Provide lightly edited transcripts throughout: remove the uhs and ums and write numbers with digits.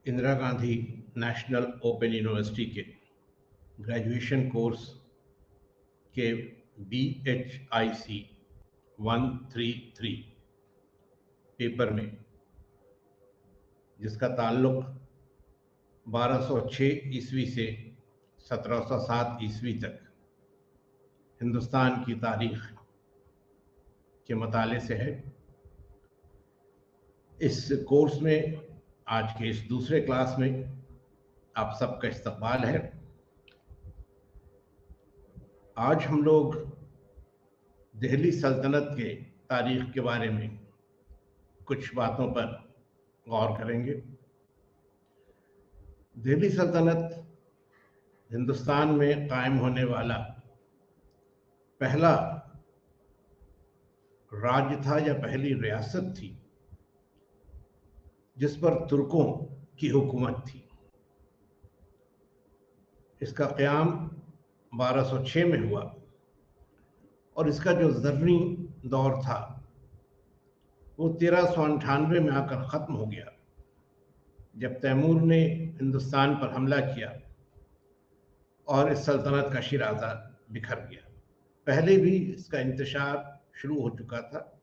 Indira Gandhi national open university के graduation course के BHIC 133 paper में, जिसका ताल्लुक 1206 ईस्वी से 1707 ईस्वी तक हिंदुस्तान की तारीख के मताले से है। इस कोर्स में आज के इस दूसरे क्लास में आप सबका इस्तकबाल है। आज हम लोग दिल्ली सल्तनत के तारीख के बारे में कुछ बातों पर गौर करेंगे। दिल्ली सल्तनत हिंदुस्तान में कायम होने वाला पहला राज्य था या पहली रियासत थी जिस पर तुर्कों की हुकूमत थी। इसका क़याम 1206 में हुआ और इसका जो ज़र्री दौर था वो 1398 में आकर ख़त्म हो गया, जब तैमूर ने हिंदुस्तान पर हमला किया और इस सल्तनत का शिराज़ा बिखर गया। पहले भी इसका इंतशार शुरू हो चुका था,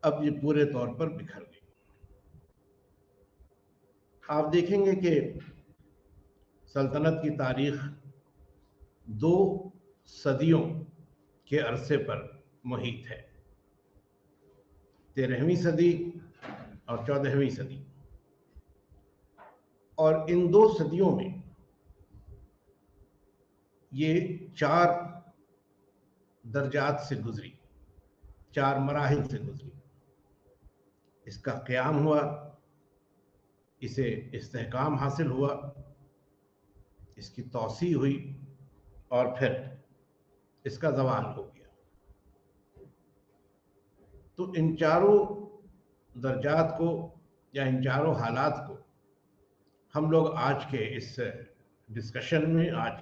अब ये पूरे तौर पर बिखर गई। आप देखेंगे कि सल्तनत की तारीख 2 सदियों के अरसे पर मुहित है, 13वीं सदी और 14वीं सदी। और इन 2 सदियों में ये 4 दर्जात से गुजरी, 4 मराहिल से गुजरी। इसका क़याम हुआ, इसे इस्तेहकाम हासिल हुआ, इसकी तौसी हुई और फिर इसका ज़वाल हो गया। तो इन चारों दर्जात को या इन चारों हालात को हम लोग आज के इस डिस्कशन में, आज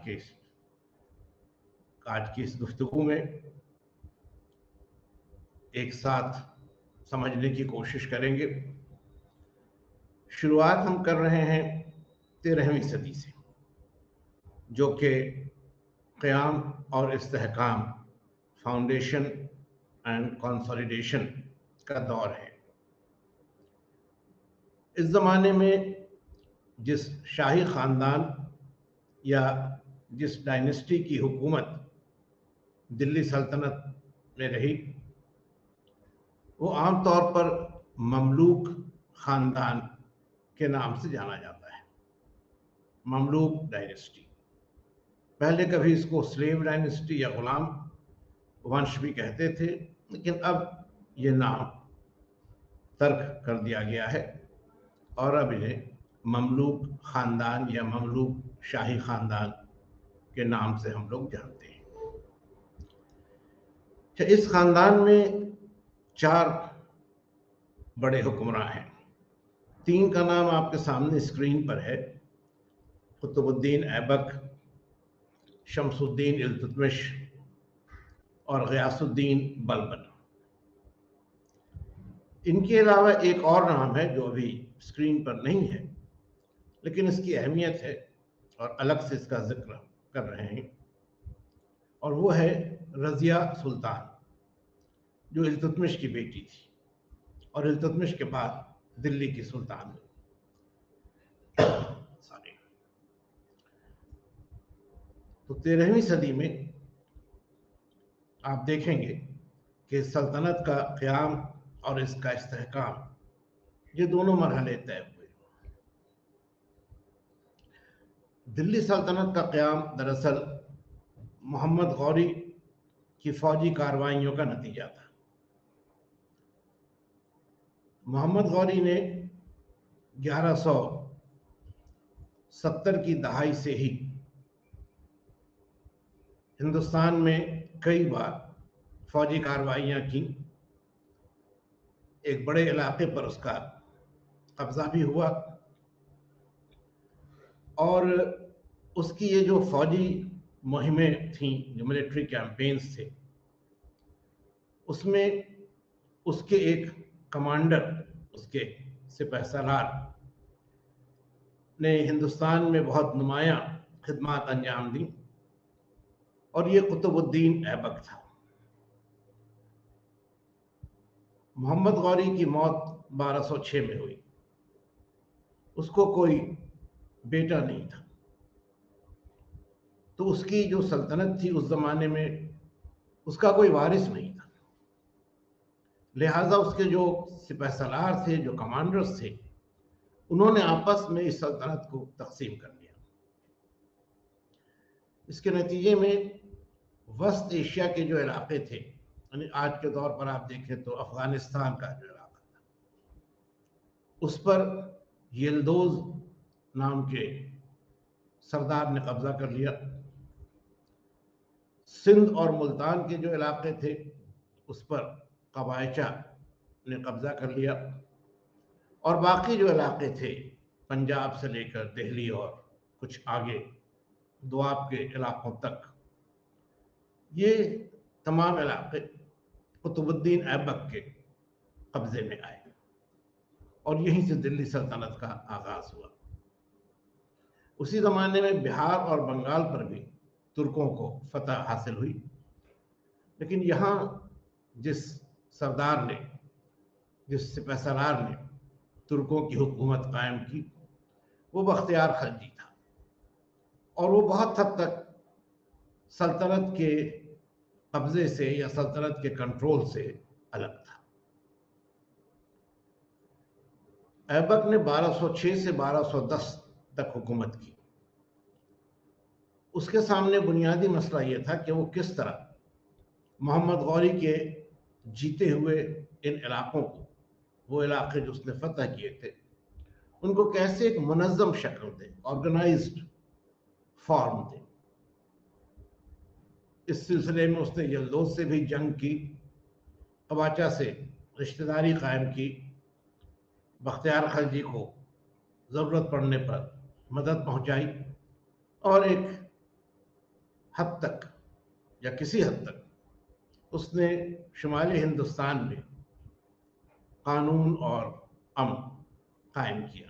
की इस गुफ्तगू में एक साथ समझने की कोशिश करेंगे। शुरुआत हम कर रहे हैं 13वीं सदी से, जो कि क़याम और इस्तेहकाम, फाउंडेशन एंड कंसोलिडेशन का दौर है। इस ज़माने में जिस शाही ख़ानदान या जिस डायनेस्टी की हुकूमत दिल्ली सल्तनत में रही, वो आम तौर पर ममलूक ख़ानदान के नाम से जाना जाता है। ममलूक डायनेस्टी, पहले कभी इसको स्लेव डायनेस्टी या ग़ुलाम वंश भी कहते थे, लेकिन अब ये नाम तर्क कर दिया गया है और अब इन्हें ममलूक ख़ानदान या ममलूक शाही ख़ानदान के नाम से हम लोग जानते हैं। इस ख़ानदान में 4 बड़े हुक्मरान हैं। 3 का नाम आपके सामने स्क्रीन पर है, कुतुबुद्दीन ऐबक, शमसुद्दीन इल्तुतमिश और ग़ियासुद्दीन बलबन। इनके अलावा एक और नाम है जो अभी स्क्रीन पर नहीं है, लेकिन इसकी अहमियत है और अलग से इसका जिक्र कर रहे हैं, और वो है रज़िया सुल्तान, जो इल्तुतमिश की बेटी थी और इल्तुतमिश के बाद दिल्ली की सुल्तान हुई। तो 13वीं सदी में आप देखेंगे कि सल्तनत का क़याम और इसका इस्तेहकाम, ये दोनों मरहले तय हुए। दिल्ली सल्तनत का क़याम दरअसल मोहम्मद गौरी की फ़ौजी कार्रवाइयों का नतीजा था। मोहम्मद गौरी ने 1170 की दहाई से ही हिंदुस्तान में कई बार फ़ौजी कार्रवाइयाँ की। एक बड़े इलाके पर उसका कब्ज़ा भी हुआ और उसकी ये जो फ़ौजी मुहिमें थीं, जो मिलिट्री कैंपेन्स थे, उसमें उसके एक कमांडर, उसके सिपहसालार ने हिंदुस्तान में बहुत नुमायां खिदमत अंजाम दी और ये कुतुबुद्दीन ऐबक था। मोहम्मद गौरी की मौत 1206 में हुई। उसको कोई बेटा नहीं था, तो उसकी जो सल्तनत थी उस जमाने में उसका कोई वारिस नहीं था। लिहाजा उसके जो सिपहसालार थे, जो कमांडर्स थे, उन्होंने आपस में इस सल्तनत को तकसीम कर लिया। इसके नतीजे में वस्त एशिया के जो इलाके थे, यानी आज के दौर पर आप देखें तो अफगानिस्तान का जो इलाका था, उस पर यल्दोज नाम के सरदार ने कब्जा कर लिया। सिंध और मुल्तान के जो इलाके थे उस पर कबायचा ने कब्जा कर लिया, और बाकी जो इलाके थे पंजाब से लेकर दिल्ली और कुछ आगे दोआब के इलाकों तक, ये तमाम इलाके कुतुबुद्दीन ऐबक के कब्जे में आए और यहीं से दिल्ली सल्तनत का आगाज हुआ। उसी जमाने में बिहार और बंगाल पर भी तुर्कों को फतह हासिल हुई, लेकिन यहाँ जिस सरदार ने, जिस सिपहसालार ने तुर्कों की हुकूमत कायम की, वो बख्तियार खलजी था, और वो बहुत हद तक सल्तनत के कब्जे से या सल्तनत के कंट्रोल से अलग था। ऐबक ने 1206 से 1210 तक हुकूमत की। उसके सामने बुनियादी मसला यह था कि वो किस तरह मोहम्मद गौरी के जीते हुए इन इलाकों को, वो इलाके जो उसने फतह किए थे, उनको कैसे एक मुनज़्ज़म शक्ल दे, ऑर्गेनाइज्ड फॉर्म दे। इस सिलसिले में उसने यल्दोज से भी जंग की, कबाचा से रिश्तेदारी कायम की, बख्तियार खलजी को ज़रूरत पड़ने पर मदद पहुंचाई, और एक हद तक या किसी हद तक उसने शुमाली हिंदुस्तान में कानून और अमन कायम किया।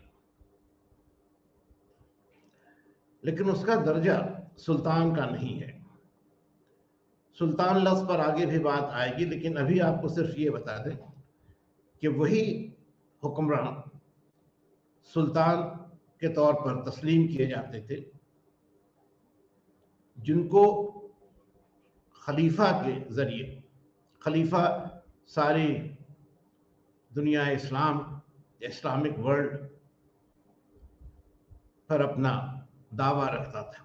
लेकिन उसका दर्जा सुल्तान का नहीं है। सुल्तान लफ्ज़ पर आगे भी बात आएगी, लेकिन अभी आपको सिर्फ ये बता दें कि वही हुक्मरान सुल्तान के तौर पर तस्लीम किए जाते थे जिनको खलीफा के जरिए, खलीफा सारी दुनिया इस्लाम, इस्लामिक वर्ल्ड पर अपना दावा रखता था।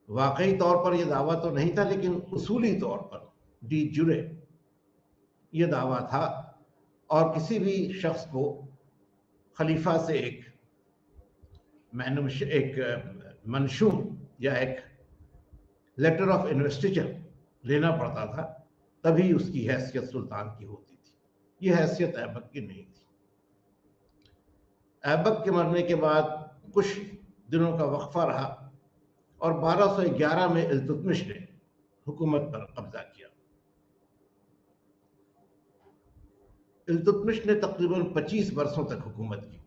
वाकई तौर पर यह दावा तो नहीं था, लेकिन उसूली तौर पर डी जुरे यह दावा था, और किसी भी शख्स को खलीफा से एक मंशूर या एक लेटर ऑफ इन्वेस्टिचर लेना पड़ता था, तभी उसकी हैसियत सुल्तान की होती थी। यह हैसियत ऐबक की नहीं थी। ऐबक के मरने के बाद कुछ दिनों का वक्फा रहा और 1211 में इल्तुतमिश ने हुकूमत पर कब्जा किया। इल्तुतमिश ने तकरीबन 25 वर्षों तक हुकूमत की,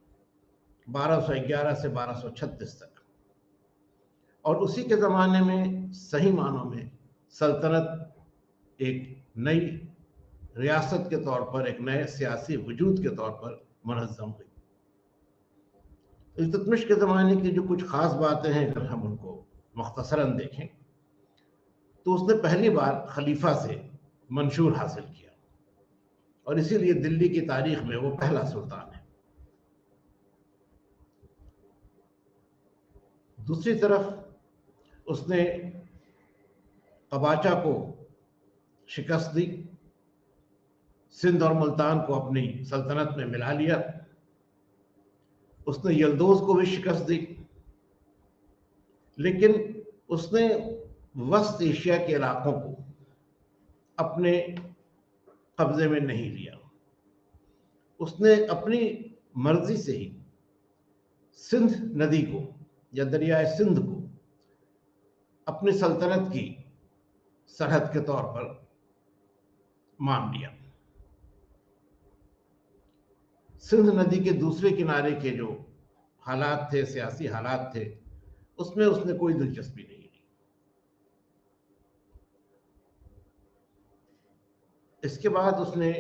1211 से 1236 तक, और उसी के ज़माने में सही मानों में सल्तनत एक नई रियासत के तौर पर, एक नए सियासी वजूद के तौर पर मुनज़्ज़म हुई। इल्तुतमिश के ज़माने की जो कुछ ख़ास बातें हैं, अगर हम उनको मुख्तसरन देखें, तो उसने पहली बार खलीफा से मंशूर हासिल किया, और इसीलिए दिल्ली की तारीख में वो पहला सुल्तान है। दूसरी तरफ उसने कबाचा को शिकस्त दी, सिंध और मुल्तान को अपनी सल्तनत में मिला लिया। उसने यल्दोज को भी शिकस्त दी, लेकिन उसने वस्त एशिया के इलाकों को अपने कब्जे में नहीं लिया। उसने अपनी मर्जी से ही सिंध नदी को या दरियाए सिंध को अपनी सल्तनत की सरहद के तौर पर मान लिया। सिंध नदी के दूसरे किनारे के जो हालात थे, सियासी हालात थे, उसमें उसने कोई दिलचस्पी नहीं ली। इसके बाद उसने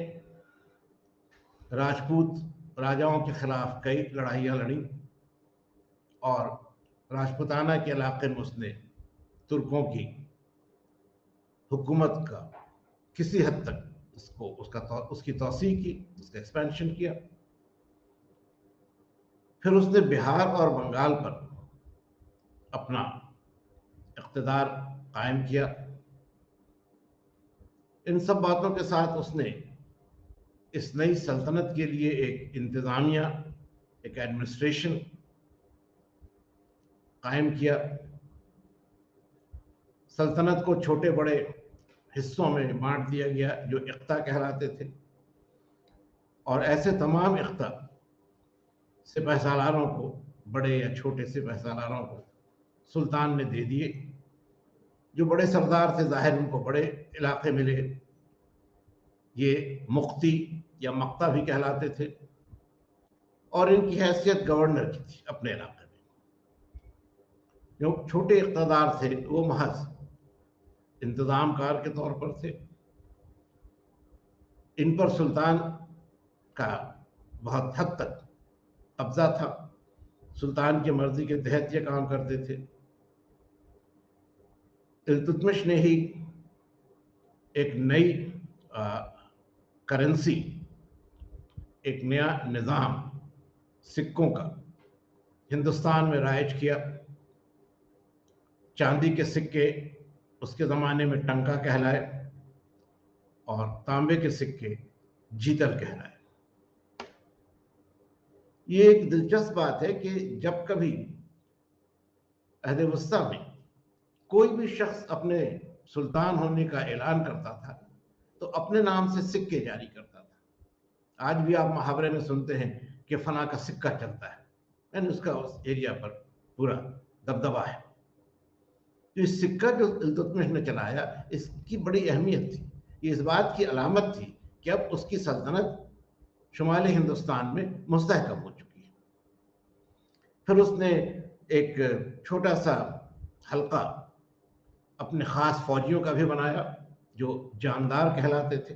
राजपूत राजाओं के खिलाफ कई लड़ाइयाँ लड़ी और राजपुताना के इलाके में उसने तुर्कों की हुकूमत का किसी हद तक उसकी तौसीह की, उसका एक्सपेंशन किया। फिर उसने बिहार और बंगाल पर अपना इक़्तिदार कायम किया। इन सब बातों के साथ उसने इस नई सल्तनत के लिए एक इंतज़ामिया, एक एडमिनिस्ट्रेशन कायम किया। सल्तनत को छोटे बड़े हिस्सों में बांट दिया गया जो इक़्ता कहलाते थे, और ऐसे तमाम इक़्ता सिपह सालारों को, बड़े या छोटे सिपह सालारों को सुल्तान ने दे दिए। जो बड़े सरदार थे ज़ाहिर उनको बड़े इलाके मिले, ये मुख्ती या मक्ता भी कहलाते थे, और इनकी हैसियत गवर्नर की थी अपने इलाके में। जो छोटे इक़्तिदार थे वो महज इंतज़ामकार के तौर पर थे। इन पर सुल्तान का बहुत हद तक कब्जा था, सुल्तान की मर्जी के तहत ये काम करते थे। इल्तुतमिश ने ही एक नई करेंसी, एक नया निज़ाम सिक्कों का हिंदुस्तान में राइज किया। चांदी के सिक्के उसके ज़माने में टंका कहलाए और तांबे के सिक्के जीतल कहलाए। ये एक दिलचस्प बात है कि जब कभी अहद वस्ता में कोई भी शख्स अपने सुल्तान होने का ऐलान करता था तो अपने नाम से सिक्के जारी करता था। आज भी आप मुहावरे में सुनते हैं कि फला का सिक्का चलता है, यानी उसका उस एरिया पर पूरा दबदबा है। तो इस सिक्का जो इल्तुतमिश ने चलाया, इसकी बड़ी अहमियत थी। ये इस बात की अलामत थी कि अब उसकी सल्तनत शुमाली हिंदुस्तान में मुस्तहकम हो चुकी है। फिर उसने एक छोटा सा हल्का अपने ख़ास फौजियों का भी बनाया जो जानदार कहलाते थे।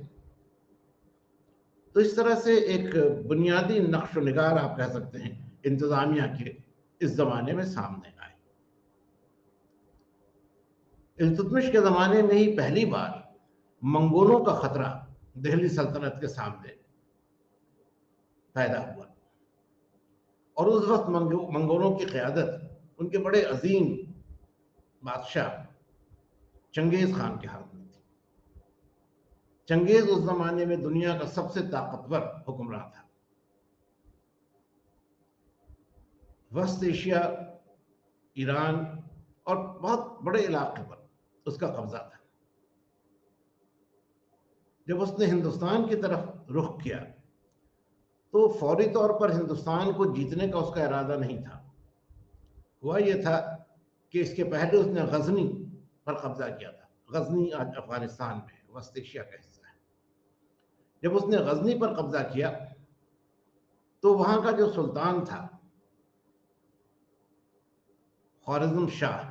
तो इस तरह से एक बुनियादी नक्श निगार आप कह सकते हैं इंतज़ामिया के इस ज़माने में सामने आए। इल्तुतमिश के ज़माने में ही पहली बार मंगोलों का ख़तरा दिल्ली सल्तनत के सामने पैदा हुआ, और उस वक्त मंगोलों की क़यादत उनके बड़े अजीम बादशाह चंगेज़ खान के हाथ में थी। चंगेज़ उस ज़माने में दुनिया का सबसे ताकतवर हुक्मरान था। वस्त एशिया, ईरान और बहुत बड़े इलाके पर उसका कब्जा था। जब उसने हिंदुस्तान की तरफ रुख किया तो फौरी तौर पर हिंदुस्तान को जीतने का उसका इरादा नहीं था। हुआ यह था कि इसके पहले उसने गजनी पर कब्जा किया था। गजनी आज अफगानिस्तान में, वस्त एशिया का हिस्सा है। जब उसने गजनी पर कब्जा किया तो वहां का जो सुल्तान था ख्वारिज़्म शाह,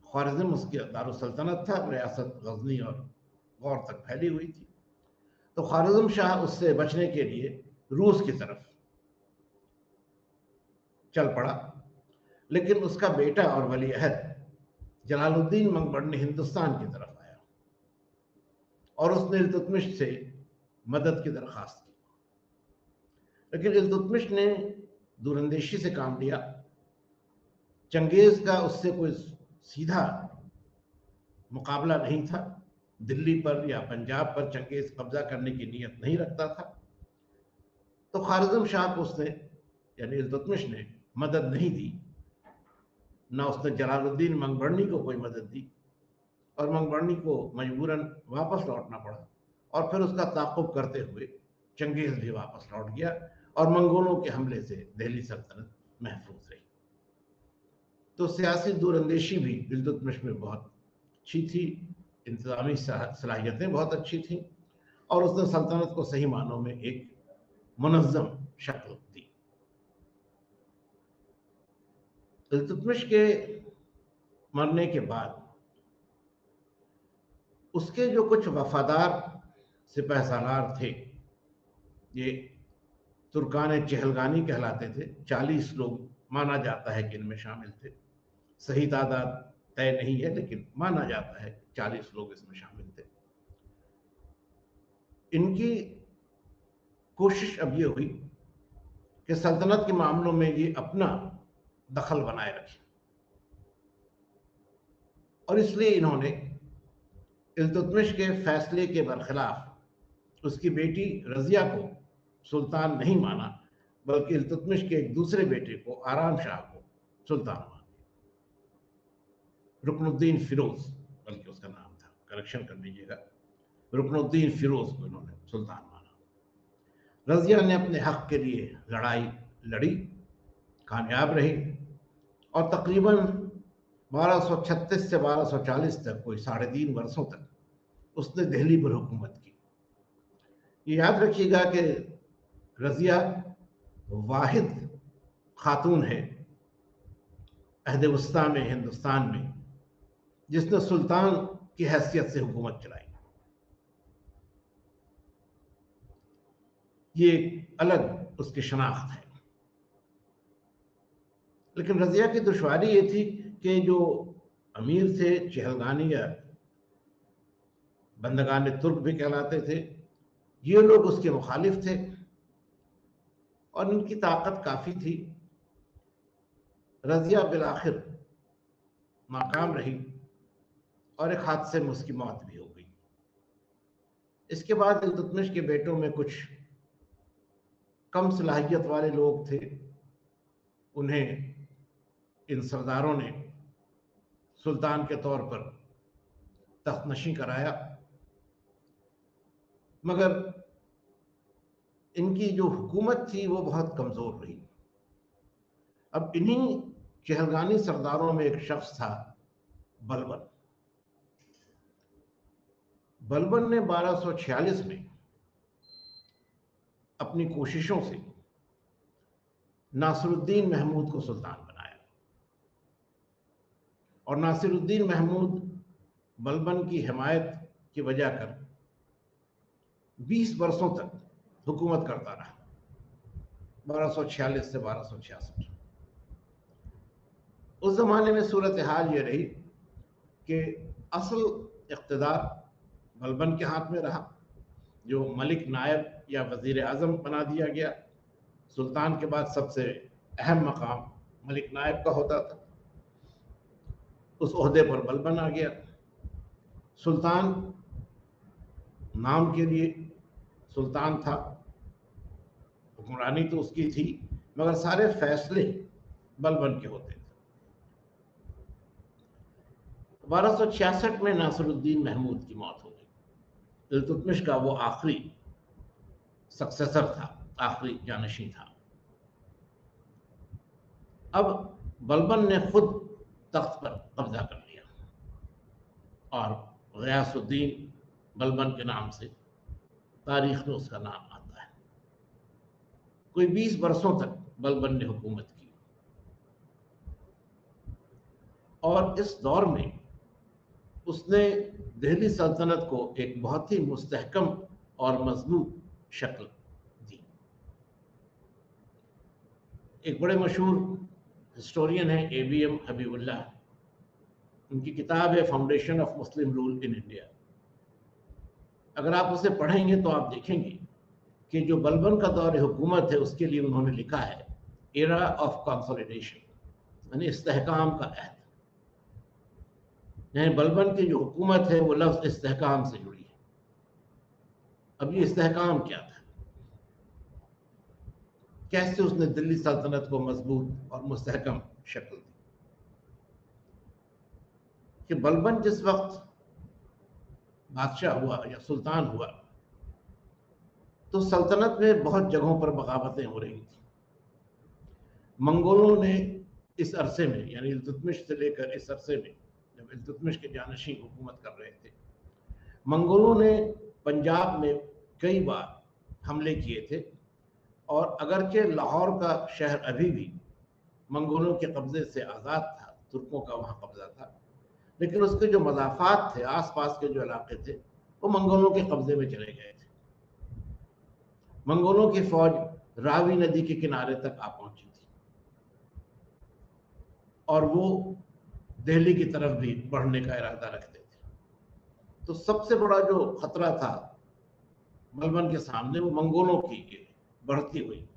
ख्वारिज़्म उसकी दारुसल्तनत था, रियासत गजनी और गौर तक फैली हुई थी। तो ख्वारिज़्म शाह उससे बचने के लिए रूस की तरफ चल पड़ा, लेकिन उसका बेटा और वली अहद जलालुद्दीन मंगबड़ हिंदुस्तान की तरफ आया और उसने इल्तुतमिश से मदद की दरख्वास्त की। लेकिन इल्तुतमिश ने दूरंदेशी से काम लिया। चंगेज़ का उससे कोई सीधा मुकाबला नहीं था। दिल्ली पर या पंजाब पर चंगेज़ कब्जा करने की नीयत नहीं रखता था। तो ख्वारिज़्म शाह को उसने, यानी इल्तुतमिश ने मदद नहीं दी, ना उसने जलालुद्दीन मंगबर्णी को कोई मदद दी, और मंगबर्णी को मजबूरन वापस लौटना पड़ा। और फिर उसका ताक़ुब करते हुए चंगेज़ भी वापस लौट गया और मंगोलों के हमले से दिल्ली सल्तनत महफूज रही। तो सियासी दूरंदेशी भी इल्तुतमिश में बहुत अच्छी थी, इंतज़ामी सलाहियतें बहुत अच्छी थीं, और उसने सल्तनत को सही मानों में एक मुनज़्ज़म शक्ल दी। इल्तुतमिश के मरने के बाद उसके जो कुछ वफादार सिपहसालार थे, ये तुर्कान चहलगानी कहलाते थे, 40 लोग माना जाता है कि इनमें शामिल थे। सही तादाद तय नहीं है, लेकिन माना जाता है 40 लोग इसमें शामिल थे। इनकी कोशिश अब ये हुई कि सल्तनत के मामलों में ये अपना दखल बनाए रखे, और इसलिए इन्होंने इल्तुतमिश के फैसले के बरखिलाफ उसकी बेटी रजिया को सुल्तान नहीं माना, बल्कि इल्तुतमिश के एक दूसरे बेटे को, आराम शाह को, सुल्तान मान लिया। रुकनुद्दीन फिरोज बल्कि उसका नाम था, करेक्शन कर लीजिएगा, रुकनुद्दीन फिरोज को इन्होंने सुल्तान माना। रजिया ने अपने हक के लिए लड़ाई लड़ी, कामयाब रही, और तकरीबन 1236 से 1240 तक, कोई 3.5 वर्षों तक उसने दिल्ली पर हुकूमत की। ये याद रखिएगा कि रजिया वाहिद खातून है अहद वस्ता में, हिंदुस्तान में, जिसने सुल्तान की हैसियत से हुकूमत चलाई। ये एक अलग उसकी शनाख्त है। लेकिन रजिया की दुश्वारी ये थी कि जो अमीर थे, चहलगानी या बंदगान तुर्क भी कहलाते थे, ये लोग उसके मुखालिफ थे और इनकी ताकत काफ़ी थी। रजिया बिलाखिर नाकाम रही और एक हादसे में उसकी मौत भी हो गई। इसके बाद इल्तुतमिश के बेटों में कुछ कम सलाहियत वाले लोग थे, उन्हें इन सरदारों ने सुल्तान के तौर पर तख्तनशी कराया, मगर इनकी जो हुकूमत थी वो बहुत कमज़ोर रही। अब इन्हीं चहलगानी सरदारों में एक शख्स था, बलबन। बलबन ने 1246 में अपनी कोशिशों से नासिरुद्दीन महमूद को सुल्तान बनाया, और नासिरुद्दीन महमूद बलबन की हिमायत की वजह कर 20 वर्षों तक हुकूमत करता रहा, 1246 से 1266। उस जमाने में सूरत हाल ये रही कि असल इक़्तिदार बलबन के हाथ में रहा, जो मलिक नायब या वज़ीर आज़म बना दिया गया। सुल्तान के बाद सबसे अहम मकाम मलिक नायब का होता था, उस ओहदे पर बलबन आ गया। सुल्तान नाम के लिए सुल्तान था, हुक्मरानी तो उसकी थी, मगर सारे फैसले बलबन के होते थे। 1266 में नासिरुद्दीन महमूद की मौत हो गई। इल्तुतमिश का वो आखिरी सक्सेसर था, आखिरी जानशीं था। अब बलबन ने खुद तख्त पर कब्जा कर लिया और गयासुद्दीन बलबन के नाम से तारीख में उसका नाम आता है। कोई 20 वर्षों तक बलबन ने हुकूमत की, और इस दौर में उसने दिल्ली सल्तनत को एक बहुत ही मुस्तहकम और मजबूत शक्ल दी। एक बड़े मशहूर हिस्टोरियन है ABM हबीबुल्लाह, उनकी किताब है foundation of Muslim rule in India. अगर आप उसे पढ़ेंगे तो आप देखेंगे कि जो बलबन का दौर हुकूमत है उसके लिए उन्होंने लिखा है एरा ऑफ कंसोलिडेशन, यानी इस्तेहकाम का अहद। यानी बलबन की जो हुकूमत है वो लफ्ज़ इस्तेहकाम से जुड़ी है। अब ये इस्तेहकाम क्या था, कैसे उसने दिल्ली सल्तनत को मजबूत और मुस्तहकम शक्ल दी। कि बलबन जिस वक्त बादशाह हुआ या सुल्तान हुआ तो सल्तनत में बहुत जगहों पर बगावतें हो रही थी। मंगोलों ने इस अरसे में, यानी इल्तुतमिश से लेकर इस अरसे में, जब इल्तुतमिश के जानशीं हुकूमत कर रहे थे, मंगोलों ने पंजाब में कई बार हमले किए थे, और अगरचे लाहौर का शहर अभी भी मंगोलों के कब्जे से आज़ाद था, तुर्कों का वहाँ कब्जा था, लेकिन उसके जो मज़ाफ़ात थे, आसपास के जो इलाके थे, वो मंगोलों के कब्जे में चले गए थे। मंगोलों की फौज रावी नदी के किनारे तक आ पहुंची थी और वो दिल्ली की तरफ भी बढ़ने का इरादा रखते थे। तो सबसे बड़ा जो खतरा था बलबन के सामने वो मंगोलों की बढ़ती हुई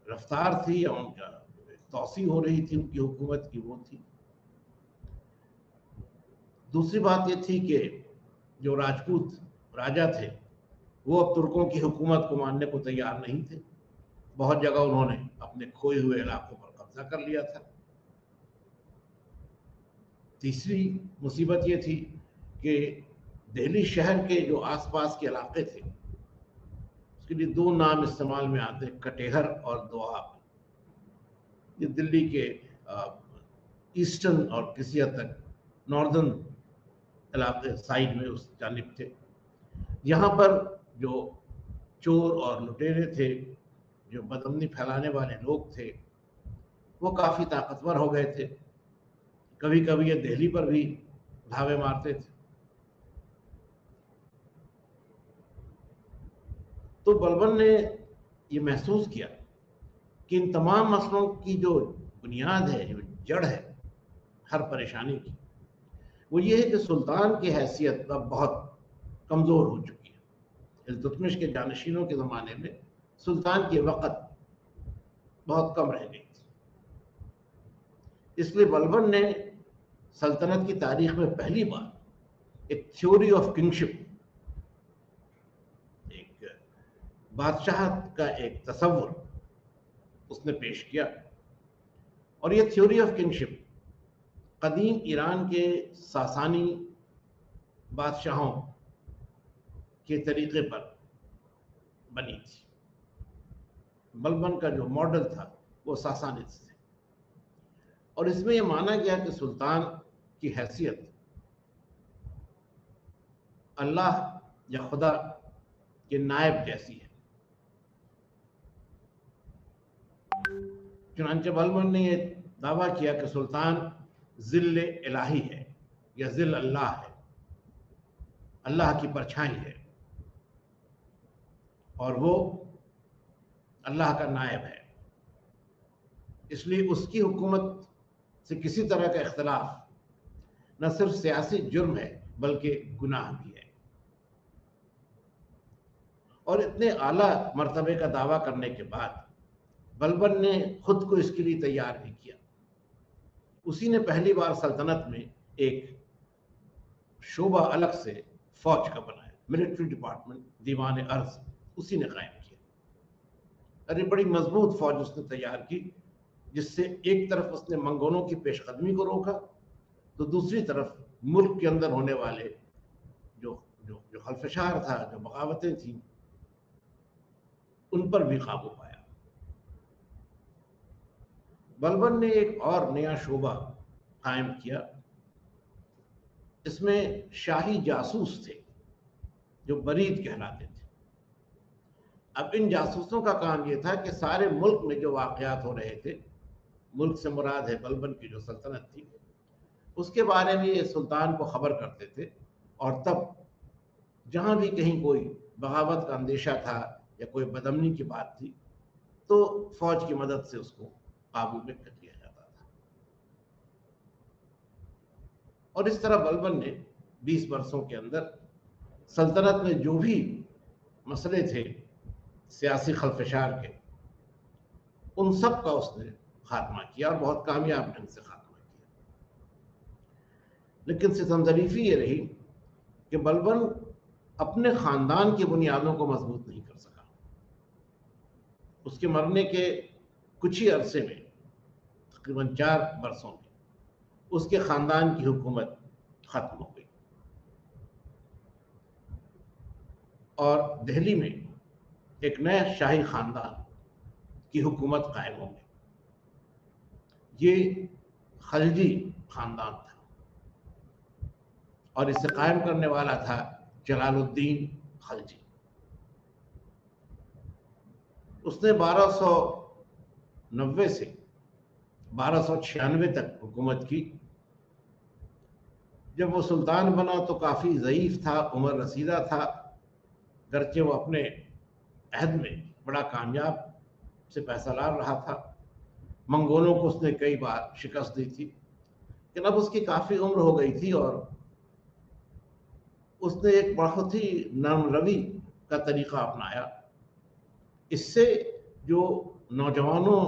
रफ्तार थी या उनका तौसी हो रही थी उनकी हुकूमत की, वो थी। दूसरी बात ये थी कि जो राजपूत राजा थे वो अब तुर्कों की हुकूमत को मानने को तैयार नहीं थे। बहुत जगह उन्होंने अपने खोए हुए इलाकों पर कब्जा कर लिया था। तीसरी मुसीबत ये थी कि दिल्ली शहर के जो आसपास के इलाके थे उसके लिए दो नाम इस्तेमाल में आते, कटेहर और दोआब। ये दिल्ली के ईस्टर्न और किसी हद तक नॉर्दर्न इलाके साइड में उस जानिब थे। यहाँ पर जो चोर और लुटेरे थे, जो बदअमनी फैलाने वाले लोग थे, वो काफ़ी ताकतवर हो गए थे। कभी कभी ये दिल्ली पर भी धावे मारते थे। तो बलबन ने ये महसूस किया कि इन तमाम मसलों की जो बुनियाद है, जो जड़ है हर परेशानी की, वो ये है कि सुल्तान की हैसियत अब बहुत कमज़ोर हो चुकी है। इल्तुतमिश के जानशीनों के ज़माने में सुल्तान की वक़्त बहुत कम रह गई थी। इसलिए बलबन ने सल्तनत की तारीख में पहली बार एक थ्योरी ऑफ किंगशिप, एक बादशाहत का एक तसव्वुर उसने पेश किया। और ये थ्योरी ऑफ किंगशिप कदीम ईरान के सासानी बादशाहों के तरीके पर बनी थी। बलबन का जो मॉडल था वो सासानी थे और इसमें यह माना गया कि सुल्तान की हैसियत अल्लाह या खुदा के नायब जैसी है। चुनांचे बलबन ने यह दावा किया कि सुल्तान जिल्ल इलाही है या जिल अल्लाह है, अल्लाह की परछाई है और वो अल्लाह का नायब है। इसलिए उसकी हुकूमत से किसी तरह का इख्तलाफ न सिर्फ सियासी जुर्म है बल्कि गुनाह भी है। और इतने आला मर्तबे का दावा करने के बाद बलबन ने खुद को इसके लिए तैयार भी किया। उसी ने पहली बार सल्तनत में एक शोबा अलग से फौज का बनाया, मिलिट्री डिपार्टमेंट, दीवान अर्ज, उसी ने कायम किया। अरे बड़ी मजबूत फौज उसने तैयार की, जिससे एक तरफ उसने मंगोलों की पेशकदमी को रोका तो दूसरी तरफ मुल्क के अंदर होने वाले जो जो जो खल्फशार था, जो बगावतें थी, उन पर भी काबू पाया। बलबन ने एक और नया शोबा कायम किया। इसमें शाही जासूस थे जो बरीद कहलाते थे। अब इन जासूसों का काम यह था कि सारे मुल्क में जो वाक़यात हो रहे थे, मुल्क से मुराद है बलबन की जो सल्तनत थी, उसके बारे में ये सुल्तान को खबर करते थे और तब जहाँ भी कहीं कोई बगावत का अंदेशा था या कोई बदअमनी की बात थी तो फौज की मदद से उसको काबू में कर लिया जाता था। और इस तरह बलबन ने 20 वर्षों के अंदर सल्तनत में जो भी मसले थे सियासी खल्फशार के, उन सब का उसने खात्मा किया और बहुत कामयाब ढंग से खात्मा किया। लेकिन सितमज़रीफ़ी ये रही कि बलबन अपने ख़ानदान की बुनियादों को मजबूत नहीं कर सका। उसके मरने के कुछ ही अरसे में, तकरीबन 4 बरसों में, उसके ख़ानदान की हुकूमत ख़त्म हो गई और दिल्ली में एक नया शाही ख़ानदान की हुकूमत कायम हो गई। ये खलजी ख़ानदान था और इसे कायम करने वाला था जलालुद्दीन खलजी। उसने 1200 1290 से 1296 तक हुकूमत की। जब वो सुल्तान बना तो काफ़ी ज़ईफ़ था, उम्र रसीदा था, गरचे वो अपने अहद में बड़ा कामयाब से पैसा ला रहा था। मंगोलों को उसने कई बार शिकस्त दी थी, लेकिन अब उसकी काफ़ी उम्र हो गई थी और उसने एक बहुत ही नरम रवि का तरीका अपनाया। इससे जो नौजवानों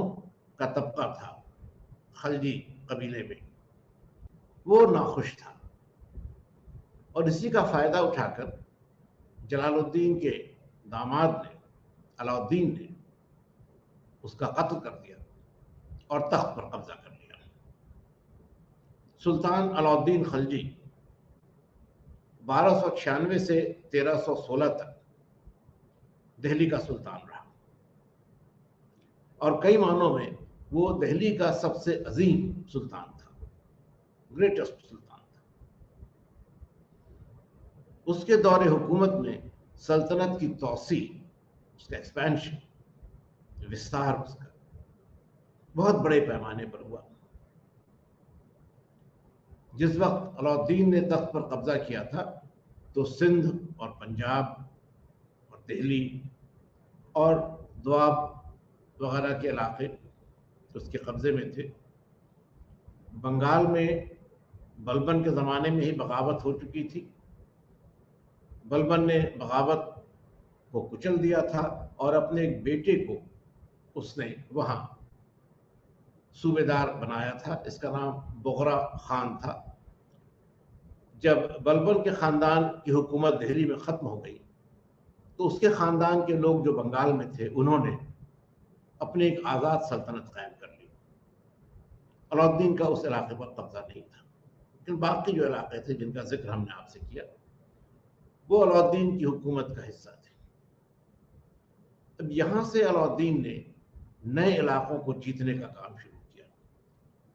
का तबका था खलजी कबीले में, वो नाखुश था और इसी का फ़ायदा उठाकर जलालुद्दीन के दामाद ने, अलाउद्दीन ने, उसका कत्ल कर दिया और तख्त पर कब्जा कर लिया। सुल्तान अलाउद्दीन खलजी 1296 से 1316 तक दिल्ली का सुल्तान रहा और कई मानों में वो दिल्ली का सबसे अजीम सुल्तान था, ग्रेटेस्ट सुल्तान था। उसके दौरे हुकूमत में सल्तनत की तौसी, उसका एक्सपेंशन, विस्तार उसका बहुत बड़े पैमाने पर हुआ। जिस वक्त अलाउद्दीन ने तख्त पर कब्जा किया था तो सिंध और पंजाब और दिल्ली और दोआब वगैरह के इलाके उसके कब्जे में थे। बंगाल में बलबन के ज़माने में ही बगावत हो चुकी थी। बलबन ने बगावत को कुचल दिया था और अपने एक बेटे को उसने वहाँ सूबेदार बनाया था। इसका नाम बुगरा खान था। जब बलबन के ख़ानदान की हुकूमत दिल्ली में ख़त्म हो गई तो उसके ख़ानदान के लोग जो बंगाल में थे उन्होंने अपनी एक आज़ाद सल्तनत कायम कर ली। अलाउद्दीन का उस इलाके पर कब्जा नहीं था, लेकिन बाकी जो इलाके थे जिनका जिक्र हमने आपसे किया वो अलाउद्दीन की हुकूमत का हिस्सा थे। अब यहाँ से अलाउद्दीन ने नए इलाकों को जीतने का काम शुरू किया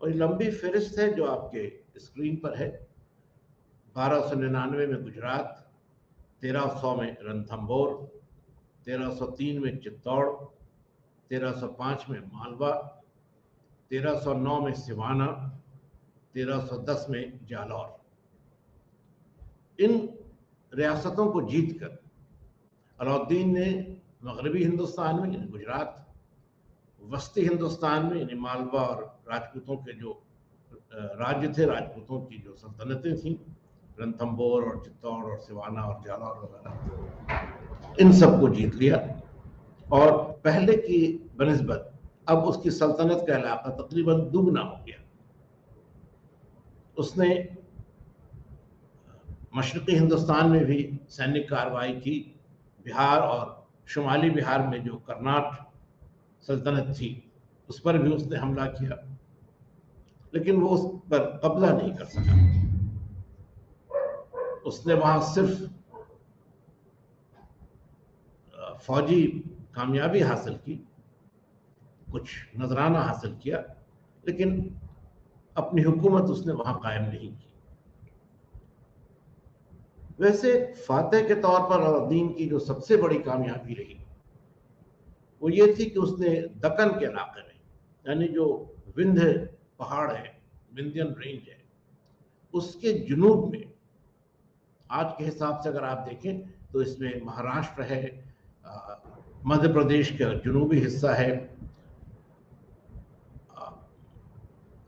और लंबी फहरिस्त है जो आपके स्क्रीन पर है। 1299 में गुजरात, 1300 में रणथंभौर, 1303 में चित्तौड़, 1305 में मालवा, 1309 में सिवाना, 1310 में जालौर। इन रियासतों को जीतकर अलाउद्दीन ने मगरबी हिंदुस्तान में यानी गुजरात, वस्ती हिंदुस्तान में यानी मालवा और राजपूतों के जो राज्य थे, राजपूतों की जो सल्तनतें थीं, रणथंभौर और चित्तौड़ और सिवाना और जालौर वगैरह, इन सबको जीत लिया और पहले की बनिस्बत अब उसकी सल्तनत का इलाका तकरीबन दुगना हो गया। उसने मशरक़ी हिंदुस्तान में भी सैनिक कार्रवाई की। बिहार और शुमाली बिहार में जो कर्नाट सल्तनत थी उस पर भी उसने हमला किया, लेकिन वो उस पर कब्जा नहीं कर सका। उसने वहाँ सिर्फ फौजी कामयाबी हासिल की, कुछ नजराना हासिल किया, लेकिन अपनी हुकूमत उसने वहाँ कायम नहीं की। वैसे फातेह के तौर पर अलाउद्दीन की जो सबसे बड़ी कामयाबी रही वो ये थी कि उसने दक्कन के इलाके में, यानी जो विंध्य पहाड़ है, विंध्यन रेंज है, उसके जुनूब में, आज के हिसाब से अगर आप देखें तो इसमें महाराष्ट्र है, मध्य प्रदेश का जुनूबी हिस्सा है,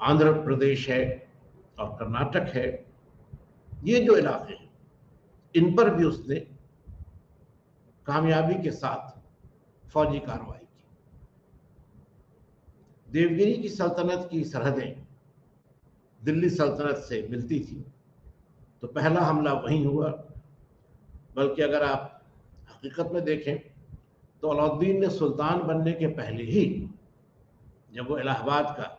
आंध्र प्रदेश है और कर्नाटक है। ये जो इलाके हैं इन पर भी उसने कामयाबी के साथ फौजी कार्रवाई की। देवगिरी की सल्तनत की सरहदें दिल्ली सल्तनत से मिलती थी, तो पहला हमला वहीं हुआ। बल्कि अगर आप हकीकत में देखें तो अलाउद्दीन ने सुल्तान बनने के पहले ही, जब वो इलाहाबाद का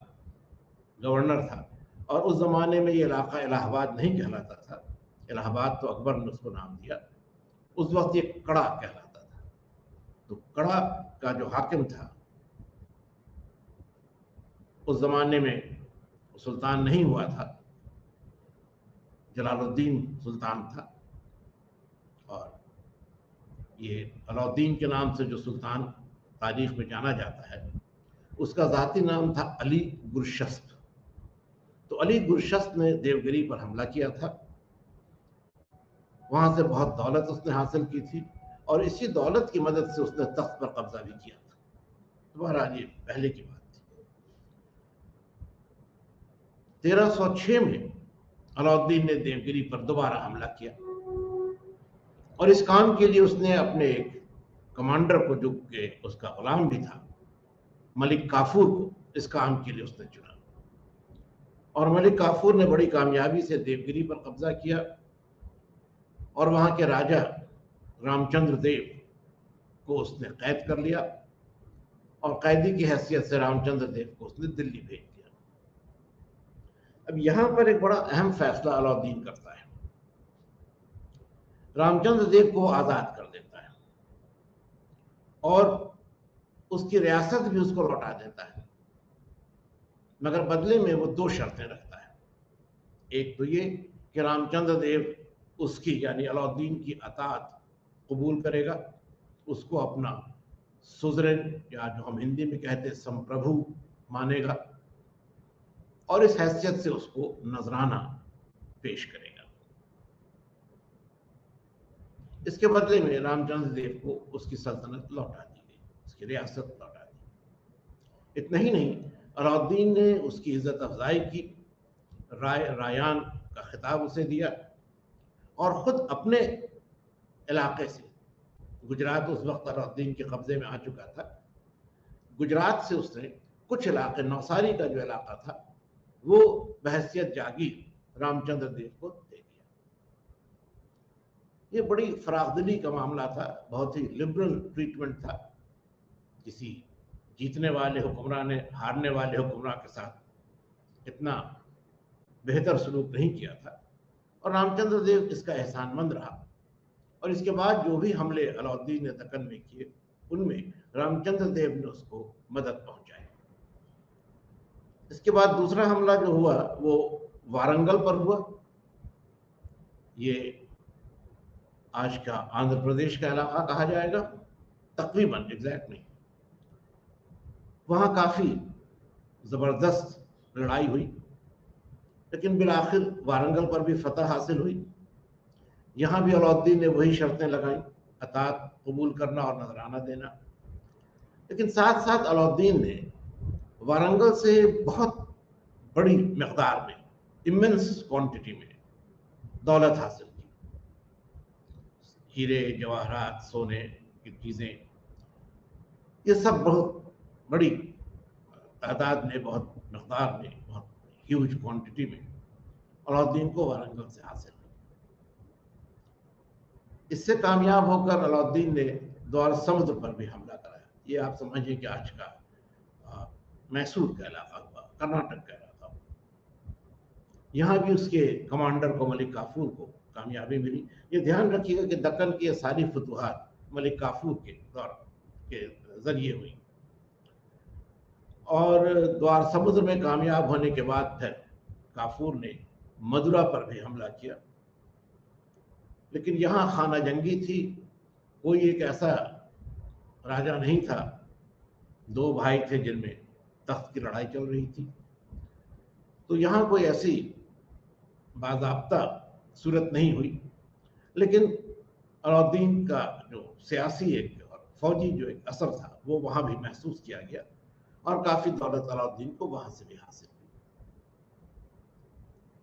गवर्नर था, और उस ज़माने में ये इलाका इलाहाबाद नहीं कहलाता था, इलाहाबाद तो अकबर ने उसको नाम दिया, उस वक्त ये कड़ा कहलाता था। तो कड़ा का जो हाकिम था उस ज़माने में सुल्तान नहीं हुआ था, जलालुद्दीन सुल्तान था। और ये अलाउद्दीन के नाम से जो सुल्तान तारीख में जाना जाता है उसका जाती नाम था अली गुरशस्त। तो अली गुरशस्त ने देवगिरी पर हमला किया था, वहां से बहुत दौलत उसने हासिल की थी और इसी दौलत की मदद से उसने तख्त पर कब्जा भी किया था। दोबारा ये पहले की बात थी। 1306 में अलाउद्दीन ने देवगिरी पर दोबारा हमला किया और इस काम के लिए उसने अपने एक कमांडर को, जो कि उसका गुलाम भी था, मलिक काफूर को इस काम के लिए उसने चुना और मलिक काफूर ने बड़ी कामयाबी से देवगिरी पर कब्जा किया और वहां के राजा रामचंद्र देव को उसने कैद कर लिया और कैदी की हैसियत से रामचंद्र देव को उसने दिल्ली भेज दिया। अब यहां पर एक बड़ा अहम फैसला अलाउद्दीन करता है, रामचंद्र देव को आजाद कर देता है और उसकी रियासत भी उसको लौटा देता है, मगर बदले में वो दो शर्तें रखता है। एक तो ये कि रामचंद्र देव उसकी यानी अलाउद्दीन की अताअत कबूल करेगा, उसको अपना सुजरेन या जो हम हिंदी में कहते हैं संप्रभु मानेगा और इस हैसियत से उसको नजराना पेश करेगा। इसके बदले में रामचंद्र देव को उसकी सल्तनत लौटा दी गई, उसकी रियासत लौटा दी। इतना ही नहीं, अलाउद्दीन ने उसकी इज्जत अफजाई की, रायान का खिताब उसे दिया और खुद अपने इलाके से, गुजरात उस वक्त अलाउद्दीन के कब्जे में आ चुका था, गुजरात से उसने कुछ इलाके, नौसारी का जो इलाका था, वो बहैसियत जागीर रामचंद्र देव को दे दिया। ये बड़ी फराखदिली का मामला था, बहुत ही लिबरल ट्रीटमेंट था। किसी जीतने वाले हुक्मरान ने हारने वाले हुक्मरान के साथ इतना बेहतर सलूक नहीं किया था और रामचंद्र देव इसका एहसानमंद रहा। और इसके बाद जो भी हमले अलाउद्दीन ने दक्कन में किए, उनमें रामचंद्र देव ने उसको मदद पहुंचाई। इसके बाद दूसरा हमला जो हुआ वो वारंगल पर हुआ। ये आज का आंध्र प्रदेश का इलाका कहा जाएगा, तकरीबन एग्जैक्ट नहीं। वहां काफी जबरदस्त लड़ाई हुई, लेकिन बिलाखिर वारंगल पर भी फतह हासिल हुई। यहां भी अलाउद्दीन ने वही शर्तें लगाई, अतात कबूल करना और नजराना देना। लेकिन साथ साथ अलाउद्दीन ने वारंगल से बहुत बड़ी मकदार में, इमेंस क्वांटिटी में दौलत हासिल की, हीरे जवाहरात सोने की चीजें, ये सब बहुत बड़ी तादाद में, बहुत मकदार में, बहुत ह्यूज क्वांटिटी में अलाउद्दीन को वारंगल से हासिल हुई। इससे कामयाब होकर अलाउद्दीन ने द्वार समुद्र पर भी हमला कराया। ये आप समझिए कि आज का मैसूर का इलाका हुआ, कर्नाटक का इलाका हुआ। यहाँ भी उसके कमांडर को, मलिक काफूर को कामयाबी मिली। ये ध्यान रखिएगा कि दक्कन की ये सारी फतुहात मलिक काफूर के दौर के जरिए हुई और द्वार समुद्र में कामयाब होने के बाद फिर काफूर ने मदुरा पर भी हमला किया। लेकिन यहाँ खाना जंगी थी, कोई एक ऐसा राजा नहीं था, दो भाई थे जिनमें तख्त की लड़ाई चल रही थी, तो यहाँ कोई ऐसी बाज़ाब्ता सूरत नहीं हुई। लेकिन अलाउद्दीन का जो सियासी एक और फौजी जो एक असर था, वो वहाँ भी महसूस किया गया और काफ़ी दौलत अलाउद्दीन को वहाँ से भी हासिल हुई।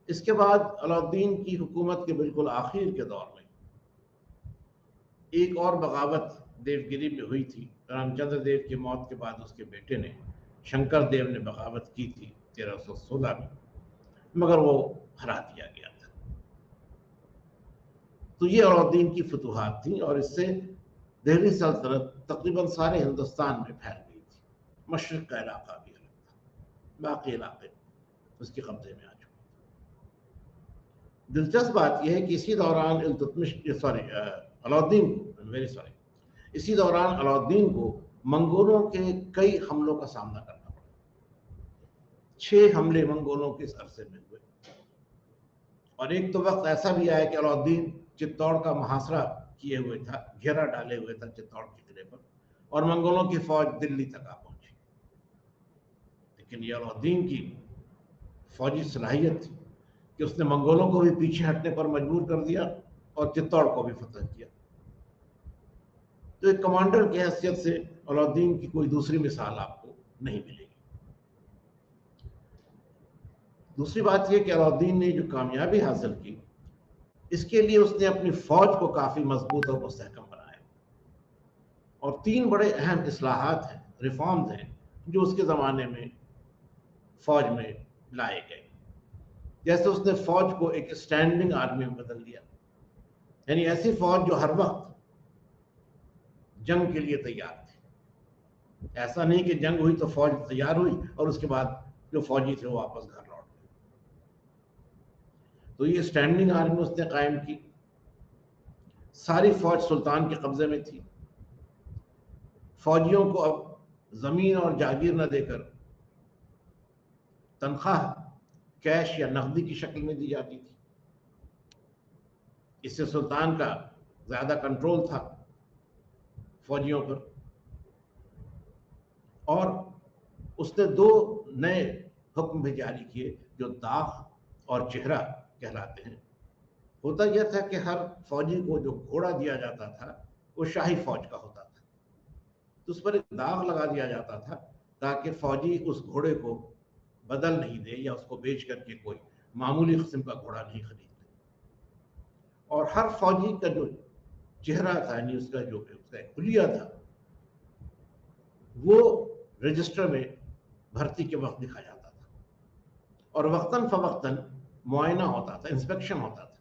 इसके बाद अलाउद्दीन की हुकूमत के बिल्कुल आखिर के दौर में एक और बगावत देवगिरी में हुई थी। रामचंद्र देव की मौत के बाद उसके बेटे ने, शंकर देव ने बगावत की थी 1316 में, मगर वो हरा दिया गया था। तो ये अलाउद्दीन की फतुहात थी और इससे दिल्ली सल्तनत तकरीबन सारे हिंदुस्तान में फैल गई थी। मशरिक का इलाका भी अलग था, बाकी इलाके उसके कब्जे में आ चुके। दिलचस्प बात यह है कि इसी दौरान इसी दौरान अलाउद्दीन को मंगोलों के कई हमलों का सामना करना पड़ा। 6 हमले मंगोलों के इस अरसे में हुए और एक तो वक्त ऐसा भी आया कि अलाउद्दीन चित्तौड़ का मुहासरा किए हुए था, घेरा डाले हुए था चित्तौड़ के किले पर, और मंगोलों की फौज दिल्ली तक आ पहुंची। लेकिन ये अलाउद्दीन की फौजी सलाहियत थी कि उसने मंगोलों को भी पीछे हटने पर मजबूर कर दिया और चित्तौड़ को भी फतह किया। तो एक कमांडर की हैसियत से अलाउद्दीन की कोई दूसरी मिसाल आपको नहीं मिलेगी। दूसरी बात यह कि अलाउद्दीन ने जो कामयाबी हासिल की, इसके लिए उसने अपनी फौज को काफी मजबूत और मुस्तहकम बनाया और 3 बड़े अहम इस्लाहात हैं, रिफॉर्म्स हैं, जो उसके ज़माने में फौज में लाए गए। जैसे उसने फौज को एक स्टैंडिंग आर्मी में बदल दिया, यानी ऐसी फौज जो हर वक्त जंग के लिए तैयार थी। ऐसा नहीं कि जंग हुई तो फौज तैयार हुई और उसके बाद जो फौजी थे वो वापस घर लौट गए। तो ये स्टैंडिंग आर्मी उसने कायम की। सारी फौज सुल्तान के कब्जे में थी। फौजियों को अब जमीन और जागीर न देकर तनख्वाह कैश या नकदी की शक्ल में दी जाती थी। इससे सुल्तान का ज्यादा कंट्रोल था फौजियों पर। और उसने 2 नए हुक्म भी जारी किए जो दाग और चेहरा कहलाते हैं। होता यह था कि हर फौजी को जो घोड़ा दिया जाता था वो शाही फौज का होता था, तो उस पर एक दाग लगा दिया जाता था ताकि फौजी उस घोड़े को बदल नहीं दे या उसको बेच करके कोई मामूली किस्म का घोड़ा नहीं खरीद ले। और हर फौजी का जो चेहरा था, यानी उसका हुलिया था, वो रजिस्टर में भर्ती के वक्त लिखा जाता था और वक्तन फवक्तन मुआयना होता था, इंस्पेक्शन होता था।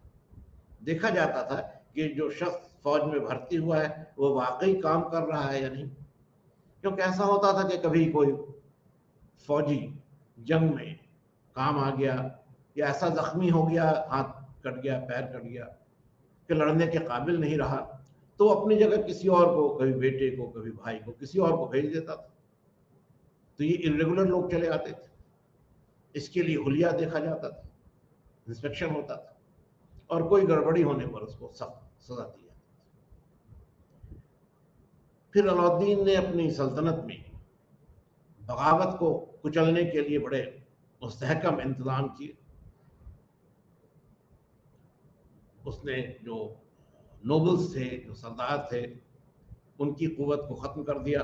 देखा जाता था कि जो शख्स फौज में भर्ती हुआ है वो वाकई काम कर रहा है या नहीं। क्योंकि ऐसा होता था कि कभी कोई फौजी जंग में काम आ गया या ऐसा जख्मी हो गया, हाथ कट गया, पैर कट गया, कि लड़ने के काबिल नहीं रहा, तो अपनी जगह किसी और को, कभी बेटे को, कभी भाई को, किसी और को भेज देता था। तो ये इरेगुलर लोग चले आते थे। इसके लिए हुलिया देखा जाता था, इंस्पेक्शन होता था और कोई गड़बड़ी होने पर उसको सख्त सजा दी जाती थी। फिर अलाउद्दीन ने अपनी सल्तनत में बगावत को कुचलने के लिए बड़े मुस्तहकम इंतजाम किए। उसने जो नोबल्स थे, जो सरदार थे, उनकी कुव्वत को ख़त्म कर दिया।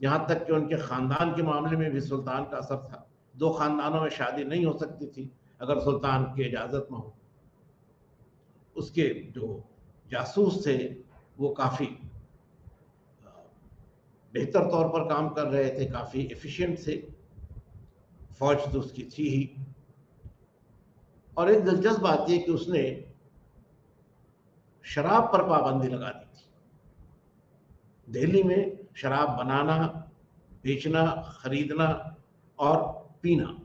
यहाँ तक कि उनके ख़ानदान के मामले में भी सुल्तान का असर था। 2 ख़ानदानों में शादी नहीं हो सकती थी अगर सुल्तान की इजाज़त न हो। उसके जो जासूस थे वो काफ़ी बेहतर तौर पर काम कर रहे थे, काफ़ी एफिशिएंट थे। फौज तो उसकी थी ही। और एक दिलचस्प बात यह कि उसने शराब पर पाबंदी लगा दी थी। दिल्ली में शराब बनाना, बेचना, खरीदना और पीना,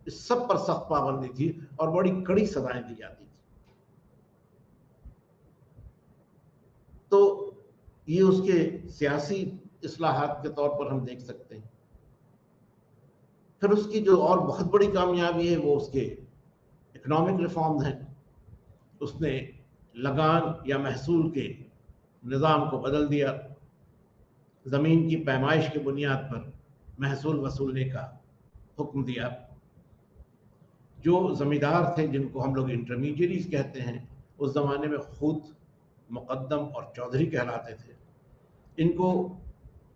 इस सब पर सख्त पाबंदी थी और बड़ी कड़ी सजाएं दी जाती थी। तो ये उसके सियासी इस्लाहात के तौर पर हम देख सकते हैं। फिर उसकी जो और बहुत बड़ी कामयाबी है वो उसके इकोनॉमिक रिफॉर्म्स हैं। उसने लगान या महसूल के निज़ाम को बदल दिया। ज़मीन की पैमाइश की बुनियाद पर महसूल वसूलने का हुक्म दिया। जो ज़मींदार थे, जिनको हम लोग इंटरमीडियरीज कहते हैं, उस ज़माने में खूत, मुक़द्दम और चौधरी कहलाते थे, इनको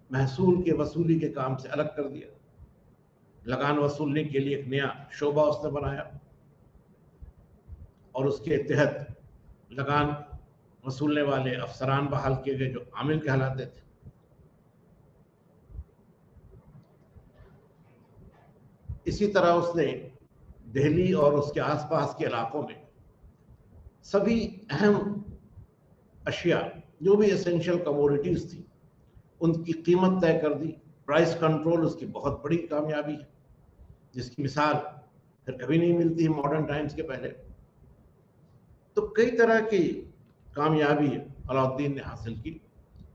महसूल के वसूली के काम से अलग कर दिया। लगान वसूलने के लिए एक नया शोबा उसने बनाया और उसके तहत लगान वसूलने वाले अफसरान बहाल किए गए जो आमिल कहलाते थे। इसी तरह उसने दिल्ली और उसके आसपास के इलाकों में सभी अहम अशिया, जो भी एसेंशियल कमोडिटीज थी, उनकी कीमत तय कर दी। प्राइस कंट्रोल उसकी बहुत बड़ी कामयाबी है, जिसकी मिसाल फिर कभी नहीं मिलती मॉडर्न टाइम्स के पहले। तो कई तरह की कामयाबी अलाउद्दीन ने हासिल की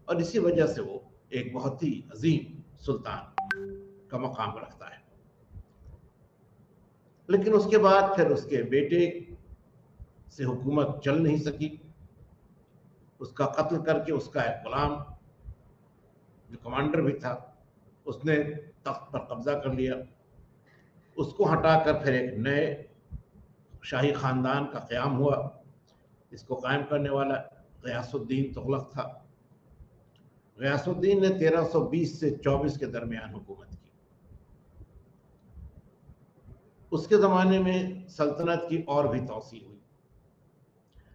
और इसी वजह से वो एक बहुत ही अजीम सुल्तान का मकाम रखता है। लेकिन उसके बाद फिर उसके बेटे से हुकूमत चल नहीं सकी। उसका कत्ल करके उसका एक गुलाम जो कमांडर भी था, उसने तख्त पर कब्जा कर लिया। उसको हटाकर फिर एक नए शाही ख़ानदान का क़याम हुआ। इसको कायम करने वाला गयासुद्दीन तुगलक था। गयासुद्दीन ने 1320 से 24 के दरमियान हुकूमत की। उसके ज़माने में सल्तनत की और भी तौसी हुई।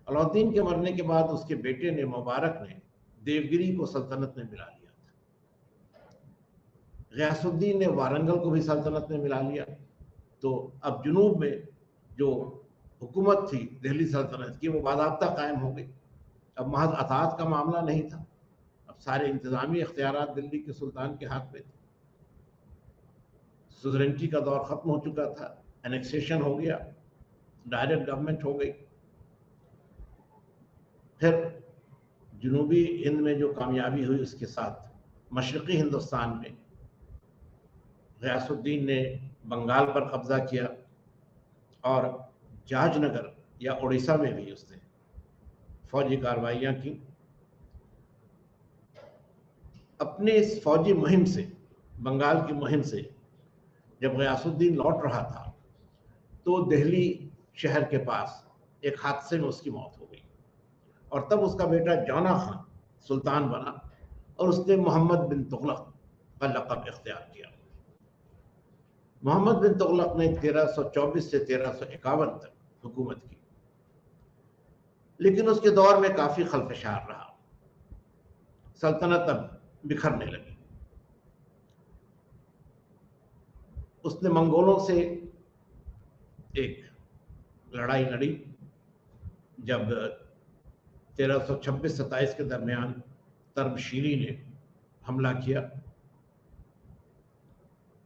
अलाउद्दीन के मरने के बाद उसके बेटे ने, मुबारक ने, देवगिरी को सल्तनत में मिला लिया था। गयासुद्दीन ने वारंगल को भी सल्तनत में मिला लिया। तो अब जुनूब में जो हुकूमत थी दिल्ली सल्तनत की, वो बाज़ाब्ता कायम हो गई। अब महज अताअत का मामला नहीं था, अब सारे इंतज़ामी इख्तियारात दिल्ली के सुल्तान के हाथ में थे। सुजरेंटी का दौर ख़त्म हो चुका था, एनेक्सेशन हो गया, डायरेक्ट गवर्नमेंट हो गई। फिर जनूबी हिंद में जो कामयाबी हुई, उसके साथ मशरक़ी हिंदुस्तान में गयासुद्दीन ने बंगाल पर कब्ज़ा किया और जाजनगर या उड़ीसा में भी उसने फौजी कार्रवाइयाँ की। अपने इस फौजी मुहिम से, बंगाल की मुहिम से जब गयासुद्दीन लौट रहा था, तो दिल्ली शहर के पास एक हादसे में उसकी मौत हो गई और तब उसका बेटा जौना खान सुल्तान बना और उसने मोहम्मद बिन तुगलक का लक़ब इख्तियार किया। मोहम्मद बिन तुगलक ने 1324 से 1351 तक हुकूमत की, लेकिन उसके दौर में काफ़ी खलफशार रहा। सल्तनत अब बिखरने लगी। उसने मंगोलों से एक लड़ाई लड़ी जब 1326-27 के दरमियान तर्बशीरी ने हमला किया।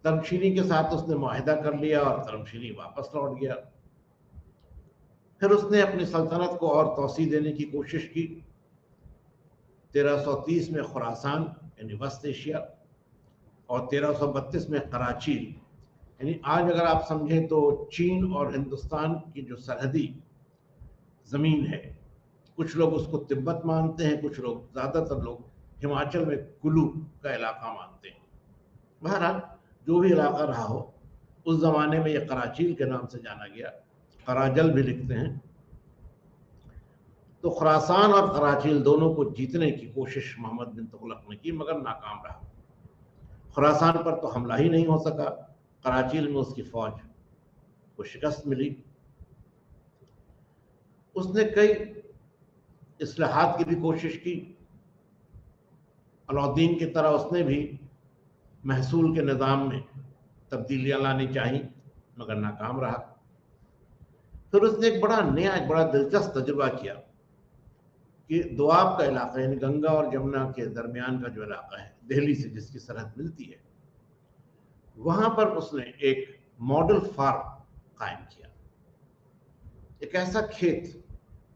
तर्बशीरी के साथ उसने मुआहिदा कर लिया और तर्बशीरी वापस लौट गया। फिर उसने अपनी सल्तनत को और तौसी देने की कोशिश की। 1330 में खुरासान यानी वस्त एशिया और 1332 में कराची, यानी आज अगर आप समझें तो चीन और हिंदुस्तान की जो सरहदी ज़मीन है, कुछ लोग उसको तिब्बत मानते हैं, कुछ लोग, ज़्यादातर लोग हिमाचल में कुल्लू का इलाका मानते हैं। बहरहाल जो भी इलाका रहा हो, उस ज़माने में यह कराचील के नाम से जाना गया, कराजल भी लिखते हैं। तो खुरासान और कराचील दोनों को जीतने की कोशिश मोहम्मद बिन तुगलक ने की, मगर नाकाम रहा। खुरासान पर तो हमला ही नहीं हो सका, कराचील में उसकी फौज को शिकस्त मिली। उसने कई इस्लाहात की भी कोशिश की। अलाउद्दीन की तरह उसने भी महसूल के निज़ाम में तब्दीलियाँ लानी चाहिए, मगर नाकाम रहा। फिर उसने एक बड़ा दिलचस्प तजुर्बा किया कि दोआब का इलाका, यानी गंगा और जमुना के दरमियान का जो इलाका है, दिल्ली से जिसकी सरहद मिलती है, वहां पर उसने एक मॉडल फार्म कायम किया। एक ऐसा खेत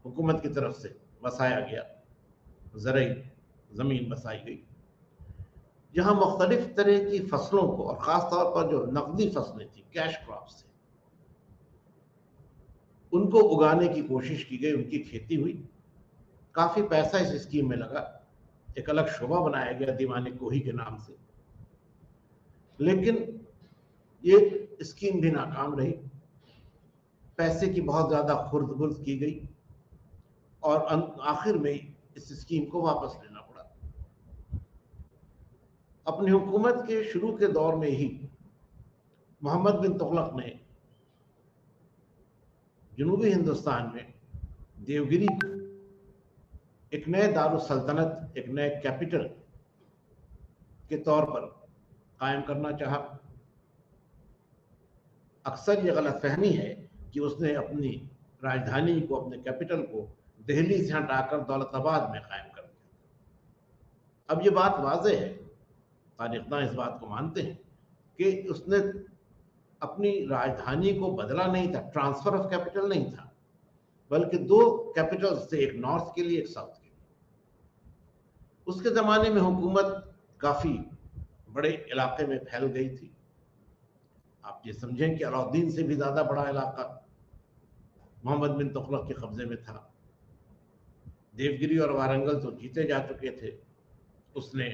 हुकूमत की तरफ से बसाया गया, ज़रई ज़मीन बसाई गई, जहां मुख्तलिफ तरह की फसलों को, और ख़ास तौर पर जो नकदी फसलें थी, कैश क्रॉप्स थे, उनको उगाने की कोशिश की गई। उनकी खेती हुई, काफ़ी पैसा इस स्कीम में लगा। एक अलग शोबा बनाया गया दीवाने कोही के नाम से, लेकिन ये स्कीम भी नाकाम रही। पैसे की बहुत ज़्यादा खुर्द-बुर्द की गई और आखिर में इस स्कीम को वापस लेना पड़ा। अपनी हुकूमत के शुरू के दौर में ही मोहम्मद बिन तुगलक ने जनूबी हिंदुस्तान में देवगिरी को एक नए दारुल सल्तनत, एक नए कैपिटल के तौर पर कायम करना चाहा। अक्सर ये गलतफहमी है कि उसने अपनी राजधानी को, अपने कैपिटल को दिल्ली से हटाकर दौलताबाद में कायम कर दिया। अब ये बात वाज़ेह है, तारीख़दान इस बात को मानते हैं कि उसने अपनी राजधानी को बदला नहीं था, ट्रांसफर ऑफ कैपिटल नहीं था, बल्कि दो कैपिटल्स थे, एक नॉर्थ के लिए, एक साउथ के लिए। उसके ज़माने में हुकूमत काफ़ी बड़े इलाके में फैल गई थी। आप ये समझें कि अलाउद्दीन से भी ज़्यादा बड़ा इलाका मोहम्मद बिन तुगलक के कब्ज़े में था। देवगिरी और वारंगल तो जीते जा चुके थे। उसने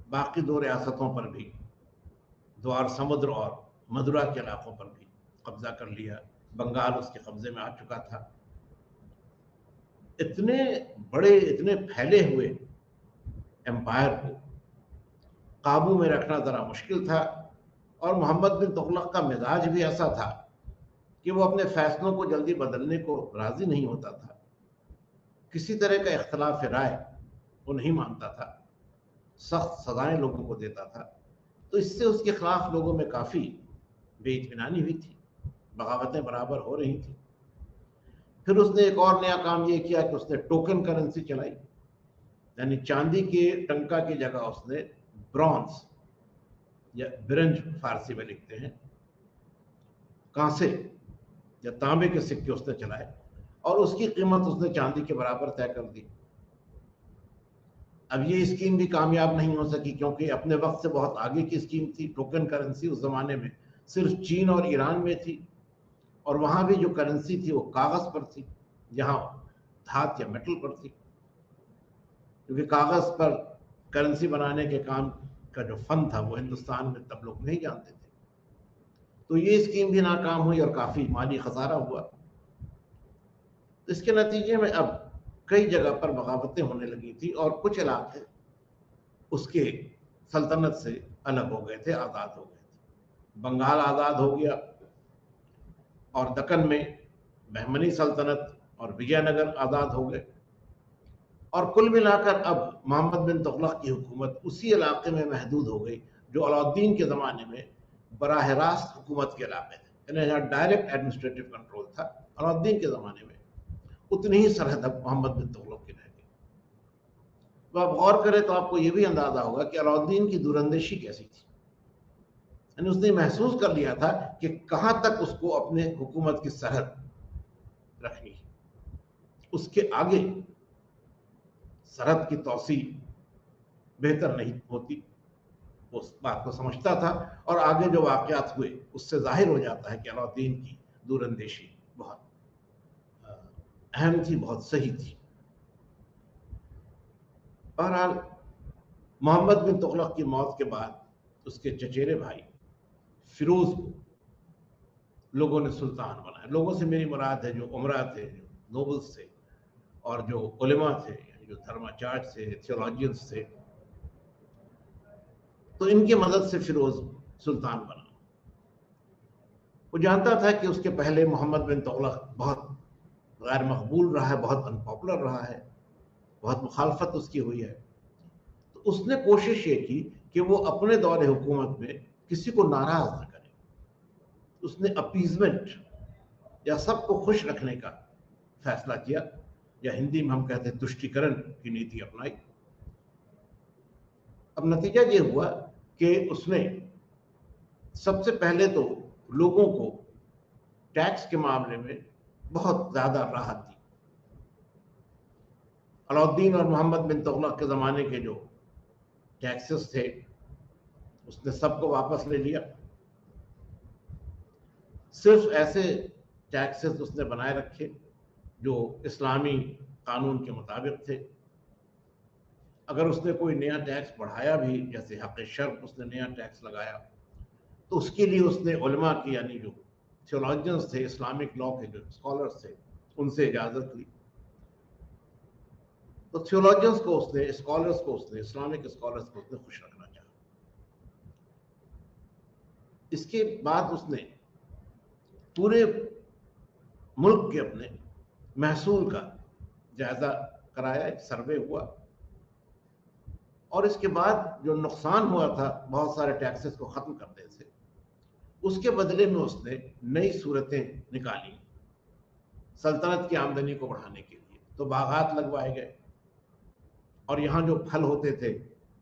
बाकी दो रियासतों पर भी, द्वार समुद्र और मदुरा के इलाकों पर भी कब्जा कर लिया। बंगाल उसके कब्जे में आ चुका था। इतने बड़े, इतने फैले हुए एम्पायर को काबू में रखना जरा मुश्किल था। और मोहम्मद बिन तुगलक का मिजाज भी ऐसा था कि वो अपने फैसलों को जल्दी बदलने को राजी नहीं होता था। किसी तरह का इख्तलाफ राय वो नहीं मानता था, सख्त सजाएं लोगों को देता था। तो इससे उसके खिलाफ लोगों में काफी बेइत्मीनानी हुई थी, बगावतें बराबर हो रही थी। फिर उसने एक और नया काम ये किया कि उसने टोकन करेंसी चलाई, यानी चांदी के टंका की जगह उसने ब्रॉन्ज या ब्रंज फारसी में लिखते हैं, कांसे या तांबे के सिक्के उसने चलाए और उसकी कीमत उसने चांदी के बराबर तय कर दी। अब ये स्कीम भी कामयाब नहीं हो सकी क्योंकि अपने वक्त से बहुत आगे की स्कीम थी। टोकन करेंसी उस जमाने में सिर्फ चीन और ईरान में थी और वहां भी जो करेंसी थी वो कागज पर थी, यहाँ धात या मेटल पर थी, क्योंकि कागज पर करेंसी बनाने के काम का जो फन था वो हिंदुस्तान में तब लोग नहीं जानते थे। तो ये स्कीम भी नाकाम हुई और काफी माली खसारा हुआ। इसके नतीजे में अब कई जगह पर बगावतें होने लगी थी और कुछ इलाके उसके सल्तनत से अलग हो गए थे, आज़ाद हो गए थे। बंगाल आज़ाद हो गया और दक्कन में बहमनी सल्तनत और विजयनगर आज़ाद हो गए। और कुल मिलाकर अब मोहम्मद बिन तुगलक की हुकूमत उसी इलाके में महदूद हो गई जो अलाउद्दीन के ज़माने में बराह रास्त हुकूमत के इलाके थे, यानी जहाँ डायरेक्ट एडमिनिस्ट्रेटिव कंट्रोल था। अलाउद्दीन के ज़माने में उतनी ही सरहद अब मोहम्मद बिन तुगलक की रह गई। तो आप गौर करें तो आपको यह भी अंदाजा होगा कि अलाउद्दीन की दूरंदेशी कैसी थी। यानी उसने महसूस कर लिया था कि कहां तक उसको अपने हुकूमत की सरहद रखनी है, उसके आगे सरहद की तौसी बेहतर नहीं होती। उस बात को समझता था और आगे जो वाकयात हुए उससे जाहिर हो जाता है कि अलाउद्दीन की दूरंदेशी बहुत अहम थी, बहुत सही थी। बहरहाल मोहम्मद बिन तुगलक की मौत के बाद उसके चचेरे भाई फिरोज को लोगों ने सुल्तान बनाया। लोगों से मेरी मुराद है जो उमरा थे, जो नोबल्स थे और जो उलेमा थे, जो धर्माचार्य थे, थियोलॉजियंस थे। तो इनकी मदद से फिरोज सुल्तान बना। वो जानता था कि उसके पहले मोहम्मद बिन तुगलक बहुत गैर मकबूल रहा है, बहुत अनपॉपुलर रहा है, बहुत मुखालफत उसकी हुई है। तो उसने कोशिश ये की कि वो अपने दौरे हुकूमत में किसी को नाराज न करे। उसने अपीजमेंट या सबको खुश रखने का फैसला किया, या हिंदी में हम कहते हैं तुष्टिकरण की नीति अपनाई। अब नतीजा ये हुआ कि उसने सबसे पहले तो लोगों को टैक्स के मामले में बहुत ज्यादा राहत दी। अलाउद्दीन और मोहम्मद बिन तुगलक के जमाने के जो टैक्सेस थे उसने सबको वापस ले लिया। सिर्फ ऐसे टैक्सेस उसने बनाए रखे जो इस्लामी कानून के मुताबिक थे। अगर उसने कोई नया टैक्स बढ़ाया भी, जैसे हक़ शर्फ उसने नया टैक्स लगाया, तो उसके लिए उसने उलमा की, यानी जो थियोलॉजियंस थे, इस्लामिक लॉ के जो स्कॉलर्स थे, उनसे इजाज़त ली। तो थियोलॉजियंस को उसने, स्कॉलर्स को उसने, इस्लामिक स्कॉलर्स को उसने खुश रखना चाहा। इसके बाद उसने पूरे मुल्क के अपने महसूल का जायजा कराया, एक सर्वे हुआ और इसके बाद जो नुकसान हुआ था बहुत सारे टैक्सेस को खत्म करने से, उसके बदले में उसने नई सूरतें निकाली सल्तनत की आमदनी को बढ़ाने के लिए। तो बागात लगवाए गए और यहाँ जो फल होते थे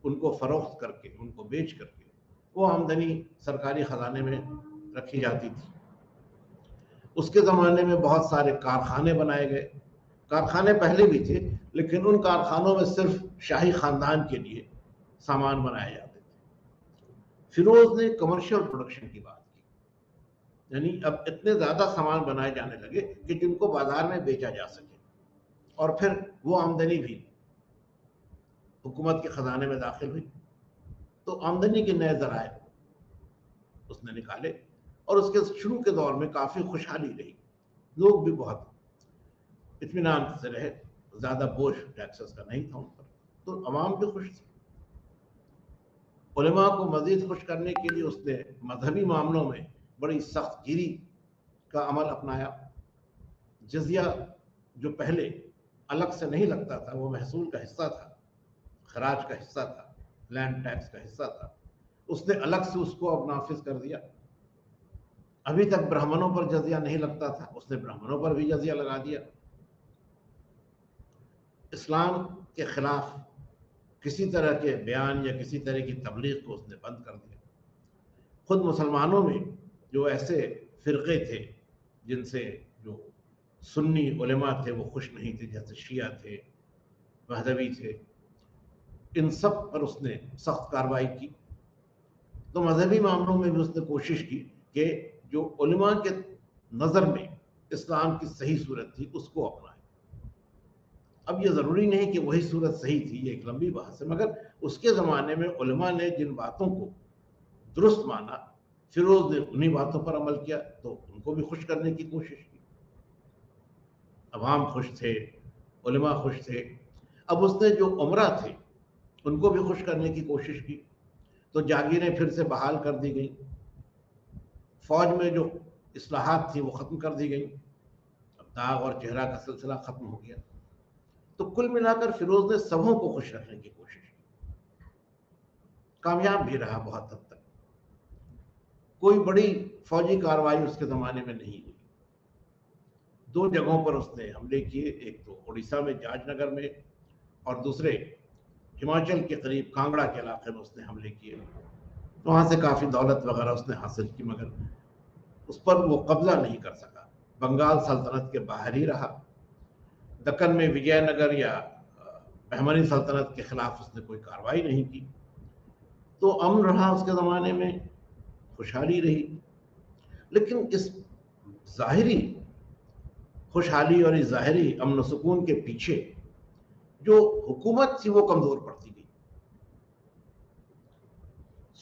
उनको फरोख्त करके, उनको बेच करके वो आमदनी सरकारी खजाने में रखी जाती थी। उसके ज़माने में बहुत सारे कारखाने बनाए गए। कारखाने पहले भी थे लेकिन उन कारखानों में सिर्फ शाही खानदान के लिए सामान बनाए जाते थे। फिरोज ने कमर्शियल प्रोडक्शन की बात की, यानी अब इतने ज़्यादा सामान बनाए जाने लगे कि जिनको बाजार में बेचा जा सके और फिर वो आमदनी भी हुकूमत के खजाने में दाखिल हुई। तो आमदनी के नए जराए उसने निकाले और उसके शुरू के दौर में काफी खुशहाली रही, लोग भी बहुत इत्मीनान से रहे, ज्यादा बोझ टैक्सेस का नहीं था उन पर, तो अवाम भी खुश थी। उलेमा को मजीद खुश करने के लिए उसने मजहबी मामलों में बड़ी सख्त गिरी का अमल अपनाया। जजिया जो पहले अलग से नहीं लगता था, वो महसूल का हिस्सा था, खराज का हिस्सा था, लैंड टैक्स का हिस्सा था, उसने अलग से उसको अब नाफिज कर दिया। अभी तक ब्राह्मणों पर जजिया नहीं लगता था, उसने ब्राह्मणों पर भी जजिया लगा दिया। इस्लाम के खिलाफ किसी तरह के बयान या किसी तरह की तबलीग को उसने बंद कर दिया। खुद मुसलमानों में जो ऐसे फिरके थे जिनसे जो सुन्नी उलेमा थे वो खुश नहीं थे, जैसे शिया थे, वहदवी थे, इन सब पर उसने सख्त कार्रवाई की। तो मजहबी मामलों में भी उसने कोशिश की कि जो उलेमा के नज़र में इस्लाम की सही सूरत थी उसको अपनाए। अब ये ज़रूरी नहीं कि वही सूरत सही थी, ये एक लंबी बहस है, मगर उसके ज़माने में उलेमा ने जिन बातों को दुरुस्त माना, फिरोज ने उन्हीं बातों पर अमल किया, तो उनको भी खुश करने की कोशिश की। अवाम खुश थे, उलेमा खुश थे। अब उसने जो उमरा थे उनको भी खुश करने की कोशिश की, तो जागीरें फिर से बहाल कर दी गई, फौज में जो इस्लाहात थी वो ख़त्म कर दी गई, अब दाग और चेहरा का सिलसिला ख़त्म हो गया। तो कुल मिलाकर फिरोज ने सबों को खुश रखने की कोशिश की, कामयाब भी रहा बहुत हद तक। कोई बड़ी फौजी कार्रवाई उसके ज़माने में नहीं हुई। 2 जगहों पर उसने हमले किए, एक तो उड़ीसा में जाजनगर में और दूसरे हिमाचल के करीब कांगड़ा के इलाके में उसने हमले किए। वहाँ से काफ़ी दौलत वगैरह उसने हासिल की, मगर उस पर वो कब्जा नहीं कर सका। बंगाल सल्तनत के बाहर ही रहा। दक्कन में विजयनगर या बहमनी सल्तनत के खिलाफ उसने कोई कार्रवाई नहीं की। तो अमन रहा उसके ज़माने में, खुशहाली रही। लेकिन इस ज़ाहिरी खुशहाली और इस ज़ाहिरी अमन सुकून के पीछे जो हुकूमत थी वो कमज़ोर पड़ती गई।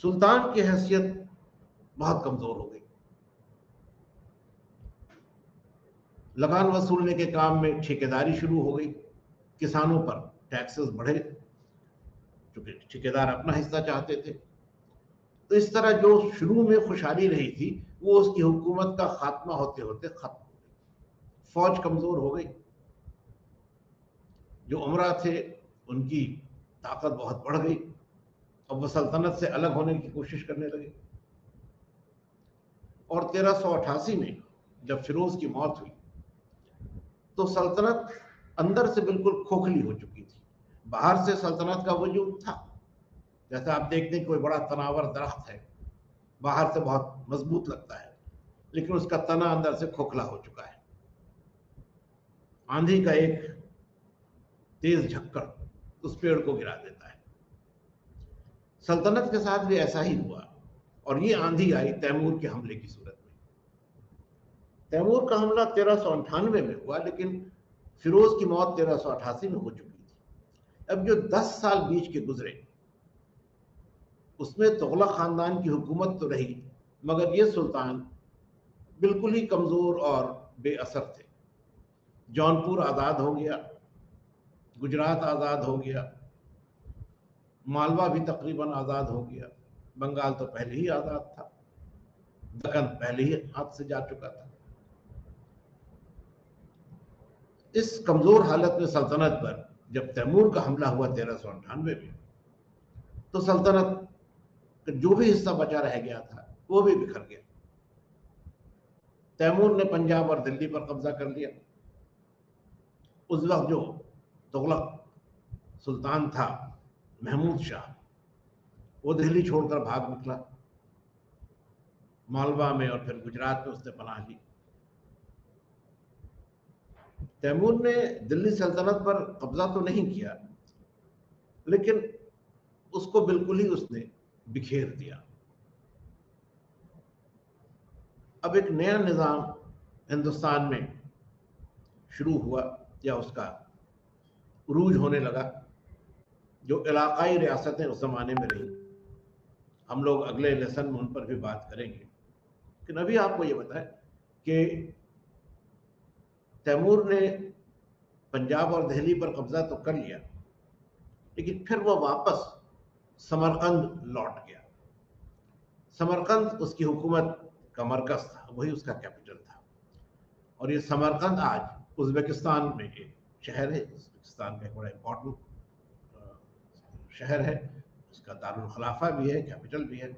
सुल्तान की हैसियत बहुत कमज़ोर हो गई। लगान वसूलने के काम में ठेकेदारी शुरू हो गई, किसानों पर टैक्सेस बढ़े क्योंकि ठेकेदार अपना हिस्सा चाहते थे। तो इस तरह जो शुरू में खुशहाली रही थी वो उसकी हुकूमत का खात्मा होते होते खत्म हो गई। फौज कमजोर हो गई, जो उमरा थे उनकी ताकत बहुत बढ़ गई, अब वह सल्तनत से अलग होने की कोशिश करने लगे। और 1388 में जब फिरोज की मौत हुई तो सल्तनत अंदर से बिल्कुल खोखली हो चुकी थी। बाहर से सल्तनत का वजूद था, जैसे आप देखते हैं कोई बड़ा तनावर दरख्त है, बाहर से बहुत मजबूत लगता है लेकिन उसका तना अंदर से खोखला हो चुका है। आंधी का एक तेज झक्कड़ उस पेड़ को गिरा देता है। सल्तनत के साथ भी ऐसा ही हुआ, और ये आंधी आई तैमूर के हमले की सूरत में। तैमूर का हमला 1398 में हुआ, लेकिन फिरोज की मौत 1388 में हो चुकी थी। अब जो 10 साल बीच के गुजरे उसमें तुगलक खानदान की हुकूमत तो रही, मगर ये सुल्तान बिल्कुल ही कमजोर और बेअसर थे। जौनपुर आज़ाद हो गया, गुजरात आज़ाद हो गया, मालवा भी तकरीबन आज़ाद हो गया, बंगाल तो पहले ही आज़ाद था, दक्कन पहले ही हाथ से जा चुका था। इस कमजोर हालत में सल्तनत पर जब तैमूर का हमला हुआ 1398 में, तो सल्तनत का जो भी हिस्सा बचा रह गया था वो भी बिखर गया। तैमूर ने पंजाब और दिल्ली पर कब्जा कर लिया। उस वक्त जो तुगलक सुल्तान था महमूद शाह, वो दिल्ली छोड़कर भाग निकला, मालवा में और फिर गुजरात में उसने पनाह ली। तैमूर ने दिल्ली सल्तनत पर कब्जा तो नहीं किया, लेकिन उसको बिल्कुल ही उसने बिखेर दिया। अब एक नया निज़ाम हिंदुस्तान में शुरू हुआ या उसका उरूज होने लगा, जो इलाकाई रियासतें उस जमाने में रही। हम लोग अगले लेसन में उन पर भी बात करेंगे। लेकिन अभी आपको ये बताएं कि तैमूर ने पंजाब और दिल्ली पर कब्जा तो कर लिया, लेकिन फिर वो वापस समरकंद लौट गया। समरकंद उसकी हुकूमत का मरकज था, वही उसका कैपिटल था। और ये समरकंद आज उज़्बेकिस्तान में एक शहर है, उज़्बेकिस्तान का एक बड़ा इम्पोर्टेंट शहर है, उसका दारुल खिलाफा भी है, कैपिटल भी है।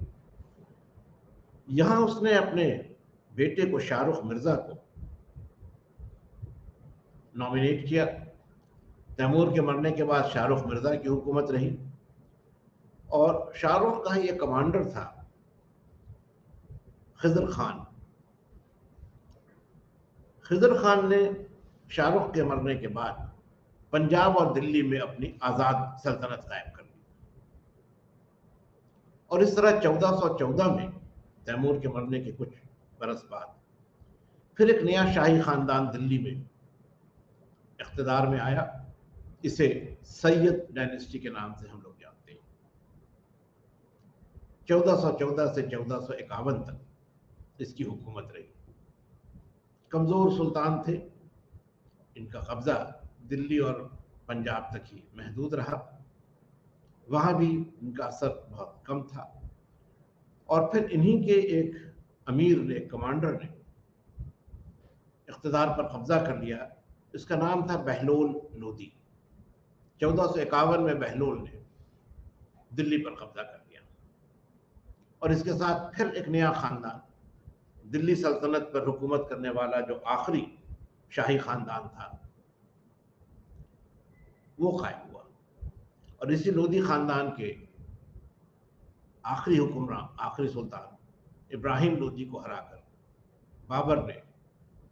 यहाँ उसने अपने बेटे को शाहरुख मिर्जा को नॉमिनेट किया। तैमूर के मरने के बाद शाहरुख मिर्जा की हुकूमत रही और शाहरुख का ये कमांडर था खिजर खान। खिजर खान ने शाहरुख के मरने के बाद पंजाब और दिल्ली में अपनी आज़ाद सल्तनत कायम कर ली। और इस तरह 1414 में तैमूर के मरने के कुछ बरस बाद फिर एक नया शाही खानदान दिल्ली में इख्तिदार में आया। इसे सैयद डायनेस्टी के नाम से हम लोग जानते हैं। 1414 से 1451 तक इसकी हुकूमत रही। कमज़ोर सुल्तान थे, इनका कब्ज़ा दिल्ली और पंजाब तक ही महदूद रहा, वहाँ भी इनका असर बहुत कम था। और फिर इन्हीं के एक अमीर ने, कमांडर ने इख्तिदार पर कब्ज़ा कर लिया। इसका नाम था बहलोल लोदी। 1451 में बहलोल ने दिल्ली पर कब्ज़ा कर लिया और इसके साथ फिर एक नया ख़ानदान, दिल्ली सल्तनत पर हुकूमत करने वाला जो आखिरी शाही ख़ानदान था, वो कायम हुआ। और इसी लोदी ख़ानदान के आखिरी हुक्मरान, आखिरी सुल्तान इब्राहिम लोदी को हराकर बाबर ने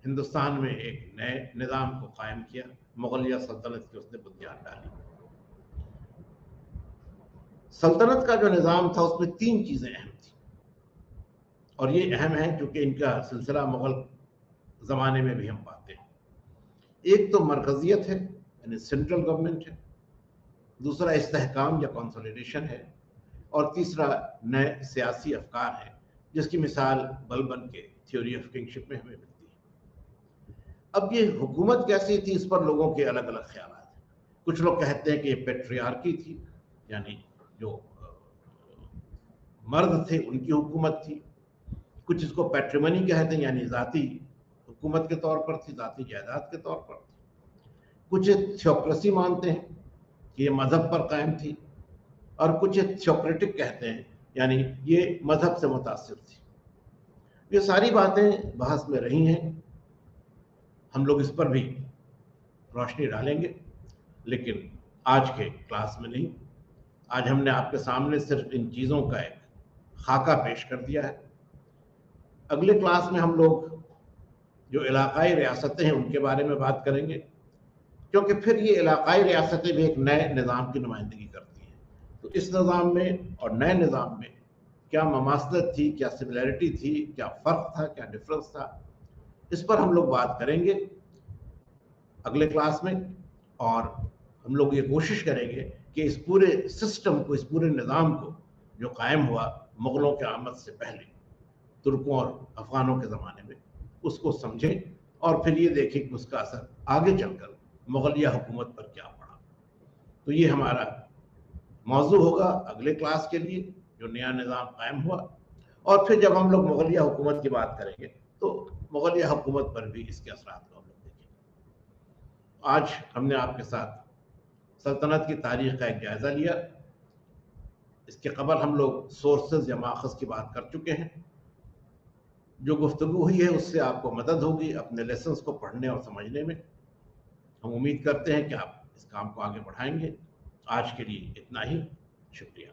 हिंदुस्तान में एक नए निज़ाम को कायम किया। मुगलिया सल्तनत की उसने बुनियाद डाली। सल्तनत का जो निज़ाम था उसमें तीन चीज़ें अहम थी, और ये अहम है क्योंकि इनका सिलसिला मुग़ल ज़माने में भी हम पाते हैं। एक तो मरकज़ियत है, यानी सेंट्रल गवर्नमेंट है। दूसरा इस्तेहकाम या कंसोलिडेशन है। और तीसरा नए सियासी अफकार है, जिसकी मिसाल बलबन के थ्योरी ऑफ किंगशिप में हमें मिलती है। अब ये हुकूमत कैसी थी, इस पर लोगों के अलग अलग ख्याल हैं। कुछ लोग कहते हैं कि ये पेट्रियार्की थी, यानी जो मर्द थे उनकी हुकूमत थी। कुछ इसको पैट्रिमनी कहते हैं, यानी ज़ाती हुकूमत के तौर पर थी, ज़ाती जायदाद के तौर पर थी। कुछ थियोक्रेसी मानते हैं कि ये मज़हब पर कायम थी, और कुछ थियोक्रेटिक कहते हैं, यानी ये मज़हब से मुतासिर थी। ये सारी बातें बहस में रही हैं, हम लोग इस पर भी रोशनी डालेंगे, लेकिन आज के क्लास में नहीं। आज हमने आपके सामने सिर्फ इन चीज़ों का एक खाका पेश कर दिया है। अगले क्लास में हम लोग जो इलाकाई रियासतें हैं उनके बारे में बात करेंगे, क्योंकि फिर ये इलाकाई रियासतें भी एक नए निज़ाम की नुमाइंदगी करती हैं। तो इस निज़ाम में और नए निज़ाम में क्या ममासलत थी, क्या सिमिलैरिटी थी, क्या फ़र्क था, क्या डिफरेंस था, इस पर हम लोग बात करेंगे अगले क्लास में। और हम लोग ये कोशिश करेंगे कि इस पूरे सिस्टम को, इस पूरे निज़ाम को जो कायम हुआ मुग़लों के आमद से पहले, तुर्कों और अफ़गानों के ज़माने में, उसको समझें और फिर ये देखें कि उसका असर आगे चलकर मुग़लिया हुकूमत पर क्या पड़ा। तो ये हमारा मौजू होगा अगले क्लास के लिए, जो नया निज़ाम कायम हुआ। और फिर जब हम लोग मुग़लिया हुकूमत की बात करेंगे तो मुग़लिया हुकूमत पर भी इसके असरात को हम लोग देखेंगे। आज हमने आपके साथ सल्तनत की तारीख़ का एक जायज़ा लिया। इसके कबल हम लोग सोर्सेज या माखज़ की बात कर चुके हैं। जो गुफ्तगू हुई है उससे आपको मदद होगी अपने लेसन्स को पढ़ने और समझने में। हम उम्मीद करते हैं कि आप इस काम को आगे बढ़ाएंगे। आज के लिए इतना ही, शुक्रिया।